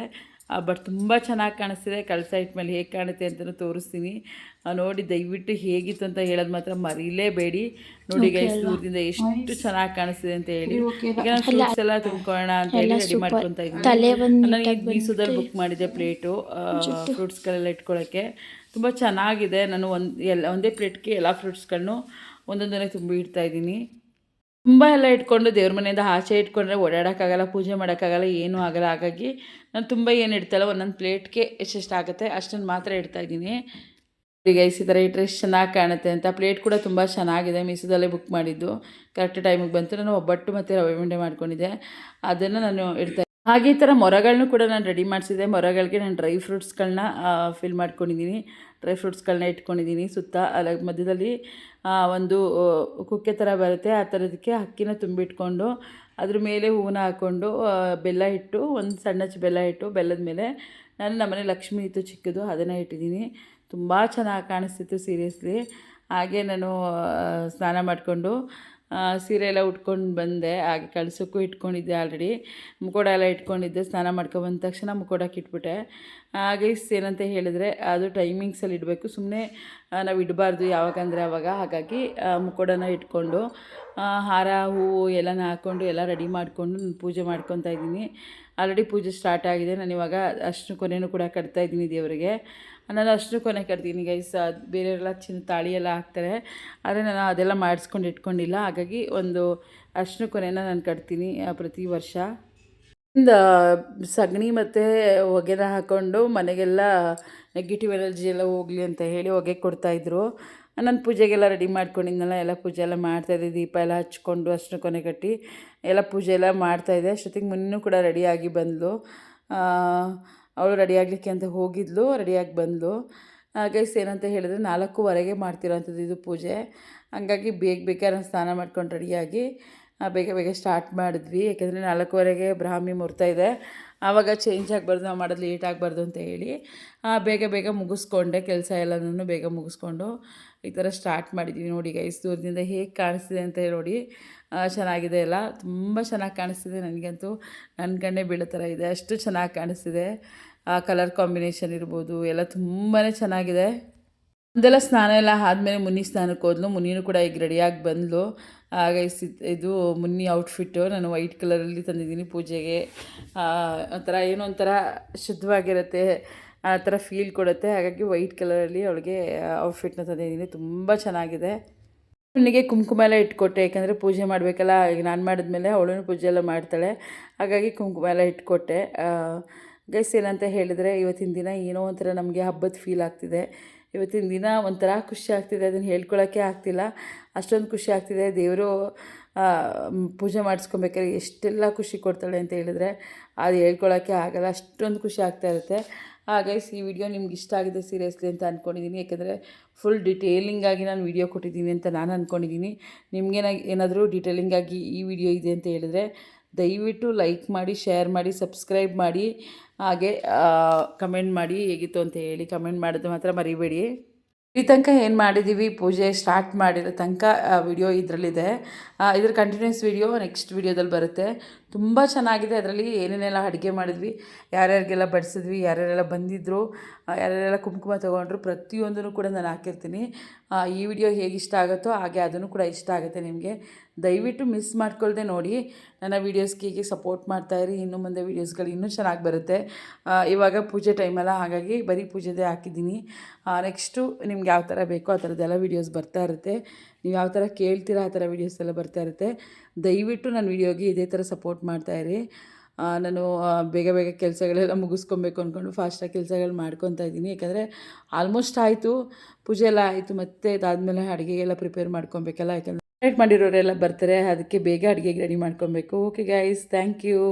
ಬಟ್ ತುಂಬ ಚೆನ್ನಾಗಿ ಕಾಣಿಸ್ತಿದೆ. ಕಳಸ ಇಟ್ಮೇಲೆ ಹೇಗೆ ಕಾಣುತ್ತೆ ಅಂತಲೂ ತೋರಿಸ್ತೀನಿ. ನೋಡಿ ದಯವಿಟ್ಟು ಹೇಗಿತ್ತು ಅಂತ ಹೇಳೋದು ಮಾತ್ರ ಮರೀಲೇಬೇಡಿ. ನೋಡಿ ಗೈಸ್ ದೂರದಿಂದ ಎಷ್ಟು ಚೆನ್ನಾಗಿ ಕಾಣಿಸ್ತಿದೆ ಅಂತ ಹೇಳಿ. ಈಗ ನಾನು ಫ್ರೂಟ್ಸ್ ಎಲ್ಲ ತುಂಬ್ಕೊಳ್ಳೋಣ ಅಂತ ಹೇಳಿ ರೆಡಿ ಮಾಡ್ಕೊತಾ ಇದ್ದೀನಿ. ನನಗೆ ಮೀಸೋದಲ್ಲಿ ಬುಕ್ ಮಾಡಿದ್ದೆ ಪ್ಲೇಟು ಫ್ರೂಟ್ಸ್ಗಳೆಲ್ಲ ಇಟ್ಕೊಳ್ಳೋಕ್ಕೆ. ತುಂಬ ಚೆನ್ನಾಗಿದೆ. ನಾನು ಒಂದೇ ಪ್ಲೇಟ್ಗೆ ಎಲ್ಲ ಫ್ರೂಟ್ಸ್ಗಳನ್ನು ಒಂದೊಂದನ್ನೇ ತುಂಬಿ ಇಡ್ತಾಯಿದ್ದೀನಿ. ತುಂಬ ಎಲ್ಲ ಇಟ್ಕೊಂಡು ದೇವ್ರ ಮನೆಯಿಂದ ಆಚೆ ಇಟ್ಕೊಂಡ್ರೆ ಓಡಾಡೋಕ್ಕಾಗಲ್ಲ, ಪೂಜೆ ಮಾಡೋಕ್ಕಾಗಲ್ಲ, ಏನೂ ಆಗಲ್ಲ. ಹಾಗಾಗಿ ನಾನು ತುಂಬ ಏನು ಇಡ್ತಾಯಿಲ್ಲ, ಒಂದೊಂದು ಪ್ಲೇಟ್ಗೆ ಎಷ್ಟೆಷ್ಟು ಆಗುತ್ತೆ ಅಷ್ಟನ್ನು ಮಾತ್ರ ಇಡ್ತಾಯಿದ್ದೀನಿ. ಈಗ ಈ ಥರ ಇಟ್ಟರೆ ಎಷ್ಟು ಚೆನ್ನಾಗಿ ಕಾಣುತ್ತೆ ಅಂತ. ಪ್ಲೇಟ್ ಕೂಡ ತುಂಬ ಚೆನ್ನಾಗಿದೆ, ಮೀಸೋದಲ್ಲೇ ಬುಕ್ ಮಾಡಿದ್ದು. ಕರೆಕ್ಟ್ ಟೈಮಿಗೆ ಬಂತು. ನಾನು ಒಬ್ಬಟ್ಟು ಮತ್ತು ರವೆ ಉಂಡೆ ಮಾಡ್ಕೊಂಡಿದ್ದೆ, ಅದನ್ನು ನಾನು ಇಡ್ತಾ. ಹಾಗೆ ಈ ಥರ ಮೊರಗಳನ್ನೂ ಕೂಡ ನಾನು ರೆಡಿ ಮಾಡಿಸಿದ್ದೆ. ಮೊರಗಳಿಗೆ ನಾನು ಡ್ರೈ ಫ್ರೂಟ್ಸ್ಗಳನ್ನ ಫಿಲ್ ಮಾಡ್ಕೊಂಡಿದ್ದೀನಿ, ಡ್ರೈ ಫ್ರೂಟ್ಸ್ಗಳನ್ನ ಇಟ್ಕೊಂಡಿದ್ದೀನಿ ಸುತ್ತ. ಅಲ್ಲ ಮಧ್ಯದಲ್ಲಿ ಒಂದು ಕುಕ್ಕೆ ಥರ ಬರುತ್ತೆ, ಆ ಥರದಕ್ಕೆ ಅಕ್ಕಿನ ತುಂಬಿಟ್ಕೊಂಡು ಅದ್ರ ಮೇಲೆ ಹೂವನ್ನ ಹಾಕ್ಕೊಂಡು ಬೆಲ್ಲ ಇಟ್ಟು, ಒಂದು ಸಣ್ಣ ಬೆಲ್ಲ ಇಟ್ಟು, ಬೆಲ್ಲದ ಮೇಲೆ ನಾನು ನಮ್ಮನೆ ಲಕ್ಷ್ಮಿ ಇತ್ತು ಚಿಕ್ಕದು, ಅದನ್ನು ಇಟ್ಟಿದ್ದೀನಿ. ತುಂಬ ಚೆನ್ನಾಗಿ ಕಾಣಿಸ್ತಿತ್ತು ಸೀರಿಯಸ್ಲಿ. ಹಾಗೆ ನಾನು ಸ್ನಾನ ಮಾಡಿಕೊಂಡು ಸೀರೆ ಎಲ್ಲ ಉಟ್ಕೊಂಡು ಬಂದೆ. ಹಾಗೆ ಕಳ್ಸೋಕ್ಕೂ ಇಟ್ಕೊಂಡಿದ್ದೆ, ಆಲ್ರೆಡಿ ಮುಖೋಡ ಎಲ್ಲ ಇಟ್ಕೊಂಡಿದ್ದೆ. ಸ್ನಾನ ಮಾಡ್ಕೊಬಂದ ತಕ್ಷಣ ಮುಖೋಡಕ್ಕೆ ಇಟ್ಬಿಟ್ಟೆ. ಹಾಗೆ ಏನಂತ ಹೇಳಿದರೆ ಅದು ಟೈಮಿಂಗ್ಸಲ್ಲಿ ಇಡಬೇಕು, ಸುಮ್ಮನೆ ನಾವು ಇಡಬಾರ್ದು ಯಾವಾಗಂದರೆ ಆವಾಗ. ಹಾಗಾಗಿ ಮುಖೋಡನ ಇಟ್ಕೊಂಡು ಹಾರ ಹೂವು ಎಲ್ಲನ ಹಾಕ್ಕೊಂಡು ಎಲ್ಲ ರೆಡಿ ಮಾಡಿಕೊಂಡು ನಾನು ಪೂಜೆ ಮಾಡ್ಕೊತಾ ಇದ್ದೀನಿ. ಆಲ್ರೆಡಿ ಪೂಜೆ ಸ್ಟಾರ್ಟ್ ಆಗಿದೆ. ನಾನು ಇವಾಗ ಅಷ್ಟು ಕೊನೆಯೂ ಕೂಡ ಕಟ್ತಾಯಿದ್ದೀನಿ ದೇವರಿಗೆ. ನಾನು ಅಷ್ಟು ಕೊನೆ ಕಟ್ತೀನಿ ಗೈಸ್. ಬೇರೆಯವರೆಲ್ಲ ತಾಳಿ ಎಲ್ಲ ಹಾಕ್ತಾರೆ, ಆದರೆ ನಾನು ಅದೆಲ್ಲ ಮಾಡಿಸ್ಕೊಂಡು ಇಟ್ಕೊಂಡಿಲ್ಲ. ಹಾಗಾಗಿ ಒಂದು ಅಷ್ಟು ಕೊನೆನ ನಾನು ಕಟ್ತೀನಿ ಪ್ರತಿ ವರ್ಷ. ಸಗಣಿ ಮತ್ತು ಹೊಗೆನ ಹಾಕ್ಕೊಂಡು ಮನೆಗೆಲ್ಲ ನೆಗೆಟಿವ್ ಎನರ್ಜಿ ಎಲ್ಲ ಹೋಗಲಿ ಅಂತ ಹೇಳಿ ಹೊಗೆ ಕೊಡ್ತಾಯಿದ್ರು. ನಾನು ಪೂಜೆಗೆಲ್ಲ ರೆಡಿ ಮಾಡ್ಕೊಂಡಿದ್ನಲ್ಲ, ಎಲ್ಲ ಪೂಜೆ ಎಲ್ಲ ಮಾಡ್ತಾಯಿದ್ದೆ. ದೀಪ ಎಲ್ಲ ಹಚ್ಕೊಂಡು ಅಷ್ಟು ಕೊನೆ ಕಟ್ಟಿ ಎಲ್ಲ ಪೂಜೆ ಎಲ್ಲ ಮಾಡ್ತಾಯಿದ್ದೆ. ಅಷ್ಟೊತ್ತಿಗೆ ಮುನ್ನೂ ಕೂಡ ರೆಡಿಯಾಗಿ ಬಂದಳು. ಅವಳು ರೆಡಿ ಆಗಲಿಕ್ಕೆ ಅಂತ ಹೋಗಿದ್ಲು, ರೆಡಿಯಾಗಿ ಬಂದಳು. ಗೈಸ್ ಏನಂತ ಹೇಳಿದ್ರೆ 4:15ಗೆ ಮಾಡ್ತಿರೋಂಥದ್ದು ಇದು ಪೂಜೆ. ಹಂಗಾಗಿ ಬೇಗ ನಾನು ಸ್ನಾನ ಮಾಡ್ಕೊಂಡು ರೆಡಿಯಾಗಿ ಬೇಗ ಸ್ಟಾರ್ಟ್ ಮಾಡಿದ್ವಿ. ಯಾಕೆಂದರೆ 4:15ಗೆ ಬ್ರಾಹ್ಮಿ ಮುಹೂರ್ತ ಇದೆ, ಆವಾಗ ಚೇಂಜ್ ಆಗಬಾರ್ದು, ನಾವು ಮಾಡೋದು ಲೇಟ್ ಆಗಬಾರ್ದು ಅಂತ ಹೇಳಿ ಬೇಗ ಮುಗಿಸ್ಕೊಂಡೆ. ಕೆಲಸ ಎಲ್ಲನೂ ಬೇಗ ಮುಗಿಸ್ಕೊಂಡು ಈ ಥರ ಸ್ಟಾರ್ಟ್ ಮಾಡಿದ್ವಿ. ನೋಡಿ ಗೈಸ್, ದೂರದಿಂದ ಹೇಗೆ ಕಾಣಿಸ್ತಿದೆ ಅಂತ ನೋಡಿ. ಚೆನ್ನಾಗಿದೆ, ಎಲ್ಲ ತುಂಬ ಚೆನ್ನಾಗಿ ಕಾಣಿಸ್ತಿದೆ. ನನಗಂತೂ ನನ್ನ ಕಣ್ಣೇ ಬೀಳೋ ಥರ ಇದೆ, ಅಷ್ಟು ಚೆನ್ನಾಗಿ ಕಾಣಿಸ್ತಿದೆ. ಕಲರ್ ಕಾಂಬಿನೇಷನ್ ಇರ್ಬೋದು, ಎಲ್ಲ ತುಂಬಾ ಚೆನ್ನಾಗಿದೆ. ಅದೆಲ್ಲ ಸ್ನಾನ ಎಲ್ಲ ಆದಮೇಲೆ ಮುನ್ನಿ ಸ್ನಾನಕ್ಕೆ ಹೋದ್ಲು. ಮುನ್ನಿನೂ ಕೂಡ ಈಗ ರೆಡಿಯಾಗಿ ಬಂದಳು. ಹಾಗೆ ಇದು ಮುನ್ನಿ ಔಟ್ಫಿಟ್ಟು ನಾನು ವೈಟ್ ಕಲರಲ್ಲಿ ತಂದಿದ್ದೀನಿ ಪೂಜೆಗೆ. ಒಂಥರ ಏನೋ ಒಂಥರ ಶುದ್ಧವಾಗಿರುತ್ತೆ, ಆ ಥರ ಫೀಲ್ ಕೊಡುತ್ತೆ. ಹಾಗಾಗಿ ವೈಟ್ ಕಲರಲ್ಲಿ ಅವಳಿಗೆ ಔಟ್ಫಿಟ್ನ ತಂದಿದ್ದೀನಿ, ತುಂಬ ಚೆನ್ನಾಗಿದೆ. ಅವನಿಗೆ ಕುಂಕುಮ ಎಲ್ಲ ಇಟ್ಕೊಟ್ಟೆ, ಯಾಕಂದರೆ ಪೂಜೆ ಮಾಡಬೇಕಲ್ಲ. ಈಗ ನಾನು ಮಾಡಿದ್ಮೇಲೆ ಅವಳು ಪೂಜೆ ಎಲ್ಲ ಮಾಡ್ತಾಳೆ, ಹಾಗಾಗಿ ಕುಂಕುಮ ಎಲ್ಲ ಇಟ್ಕೊಟ್ಟೆ. ಗೈಸ್ ಏನಂತ ಹೇಳಿದರೆ ಇವತ್ತಿನ ದಿನ ಏನೋ ಒಂಥರ ನಮಗೆ ಹಬ್ಬದ ಫೀಲ್ ಆಗ್ತಿದೆ. ಇವತ್ತಿನ ದಿನ ಒಂಥರ ಖುಷಿ ಆಗ್ತಿದೆ, ಅದನ್ನು ಹೇಳ್ಕೊಳ್ಳೋಕ್ಕೆ ಆಗ್ತಿಲ್ಲ, ಅಷ್ಟೊಂದು ಖುಷಿ ಆಗ್ತಿದೆ. ದೇವರು ಪೂಜೆ ಮಾಡಿಸ್ಕೊಬೇಕಾದ್ರೆ ಎಷ್ಟೆಲ್ಲ ಖುಷಿ ಕೊಡ್ತಾಳೆ ಅಂತ ಹೇಳಿದ್ರೆ ಅದು ಹೇಳ್ಕೊಳ್ಳೋಕ್ಕೆ ಆಗಲ್ಲ, ಅಷ್ಟೊಂದು ಖುಷಿ ಆಗ್ತಾಯಿರುತ್ತೆ. ಗೈಸ್ ಈ ವಿಡಿಯೋ ನಿಮ್ಗೆ ಇಷ್ಟ ಆಗಿದೆ ಸೀರಿಯಸ್ಲಿ ಅಂತ ಅಂದ್ಕೊಂಡಿದ್ದೀನಿ. ಯಾಕೆಂದರೆ ಫುಲ್ ಡಿಟೇಲಿಂಗಾಗಿ ನಾನು ವಿಡಿಯೋ ಕೊಟ್ಟಿದ್ದೀನಿ ಅಂತ ನಾನು ಅಂದ್ಕೊಂಡಿದ್ದೀನಿ. ಏನಾದರೂ ಡಿಟೇಲಿಂಗಾಗಿ ಈ ವಿಡಿಯೋ ಇದೆ ಅಂತ ಹೇಳಿದರೆ ದಯವಿಟ್ಟು ಲೈಕ್ ಮಾಡಿ, ಶೇರ್ ಮಾಡಿ, ಸಬ್ಸ್ಕ್ರೈಬ್ ಮಾಡಿ, ಹಾಗೆ ಕಮೆಂಟ್ ಮಾಡಿ ಹೇಗಿತ್ತು ಅಂತ ಹೇಳಿ. ಕಮೆಂಟ್ ಮಾಡೋದು ಮಾತ್ರ ಮರಿಬೇಡಿ. ಈ ತನಕ ಏನು ಮಾಡಿದ್ದೀವಿ ಪೂಜೆ ಸ್ಟಾರ್ಟ್ ಮಾಡಿರೋ ತನಕ ವಿಡಿಯೋ ಇದರಲ್ಲಿದೆ. ಇದ್ರ ಕಂಟಿನ್ಯೂಸ್ ವಿಡಿಯೋ ನೆಕ್ಸ್ಟ್ ವಿಡಿಯೋದಲ್ಲಿ ಬರುತ್ತೆ. ತುಂಬ ಚೆನ್ನಾಗಿದೆ. ಅದರಲ್ಲಿ ಏನೇನೆಲ್ಲ ಅಡುಗೆ ಮಾಡಿದ್ವಿ, ಯಾರ್ಯಾರಿಗೆಲ್ಲ ಬಡಿಸಿದ್ವಿ, ಯಾರ್ಯಾರೆಲ್ಲ ಬಂದಿದ್ದರು, ಯಾರ್ಯಾರೆಲ್ಲ ಕುಂಕುಮ ತೊಗೊಂಡ್ರು, ಪ್ರತಿಯೊಂದನ್ನು ಕೂಡ ನಾನು ಹಾಕಿರ್ತೀನಿ. ಈ ವಿಡಿಯೋ ಹೇಗೆ ಇಷ್ಟ ಆಗುತ್ತೋ ಹಾಗೆ ಅದನ್ನು ಕೂಡ ಇಷ್ಟ ಆಗುತ್ತೆ ನಿಮಗೆ. ದಯವಿಟ್ಟು ಮಿಸ್ ಮಾಡ್ಕೊಳ್ದೆ ನೋಡಿ. ನನ್ನ ವೀಡಿಯೋಸ್ಗೆ ಹೀಗೆ ಸಪೋರ್ಟ್ ಮಾಡ್ತಾಯಿರಿ. ಇನ್ನು ಮುಂದೆ ವೀಡಿಯೋಸ್ಗಳು ಇನ್ನೂ ಚೆನ್ನಾಗಿ ಬರುತ್ತೆ. ಇವಾಗ ಪೂಜೆ ಟೈಮಲ್ಲ, ಹಾಗಾಗಿ ಬರೀ ಪೂಜೆದೇ ಹಾಕಿದ್ದೀನಿ. ನೆಕ್ಸ್ಟು ನಿಮ್ಗೆ ಯಾವ ಥರ ಬೇಕೋ ಆ ಥರದ್ದೆಲ್ಲ ವೀಡಿಯೋಸ್ ಬರ್ತಾ ಇರುತ್ತೆ. ನೀವು ಯಾವ ಥರ ಕೇಳ್ತೀರಾ ಆ ಥರ ವೀಡಿಯೋಸ್ ಎಲ್ಲ ಬರ್ತಾ ಇರುತ್ತೆ. ದಯವಿಟ್ಟು ನನ್ನ ವೀಡಿಯೋಗೆ ಇದೇ ಥರ ಸಪೋರ್ಟ್ ಮಾಡ್ತಾಯಿರಿ. ನಾನು ಬೇಗ ಕೆಲಸಗಳೆಲ್ಲ ಮುಗಿಸ್ಕೊಬೇಕು ಅಂದ್ಕೊಂಡು ಫಾಸ್ಟಾಗಿ ಕೆಲಸಗಳು ಮಾಡ್ಕೊತಾ ಇದ್ದೀನಿ. ಯಾಕಂದರೆ ಆಲ್ಮೋಸ್ಟ್ ಆಯಿತು, ಪೂಜೆ ಎಲ್ಲ ಆಯಿತು. ಮತ್ತು ಅದಾದಮೇಲೆ ಅಡುಗೆಗೆಲ್ಲ ಪ್ರಿಪೇರ್ ಮಾಡ್ಕೊಬೇಕಲ್ಲ, ಯಾಕಂದರೆ ಮಾಡಿರೋರೆಲ್ಲ ಬರ್ತಾರೆ, ಅದಕ್ಕೆ ಬೇಗ ಅಡುಗೆಗೆ ರೆಡಿ ಮಾಡ್ಕೊಬೇಕು. Okay guys, thank you.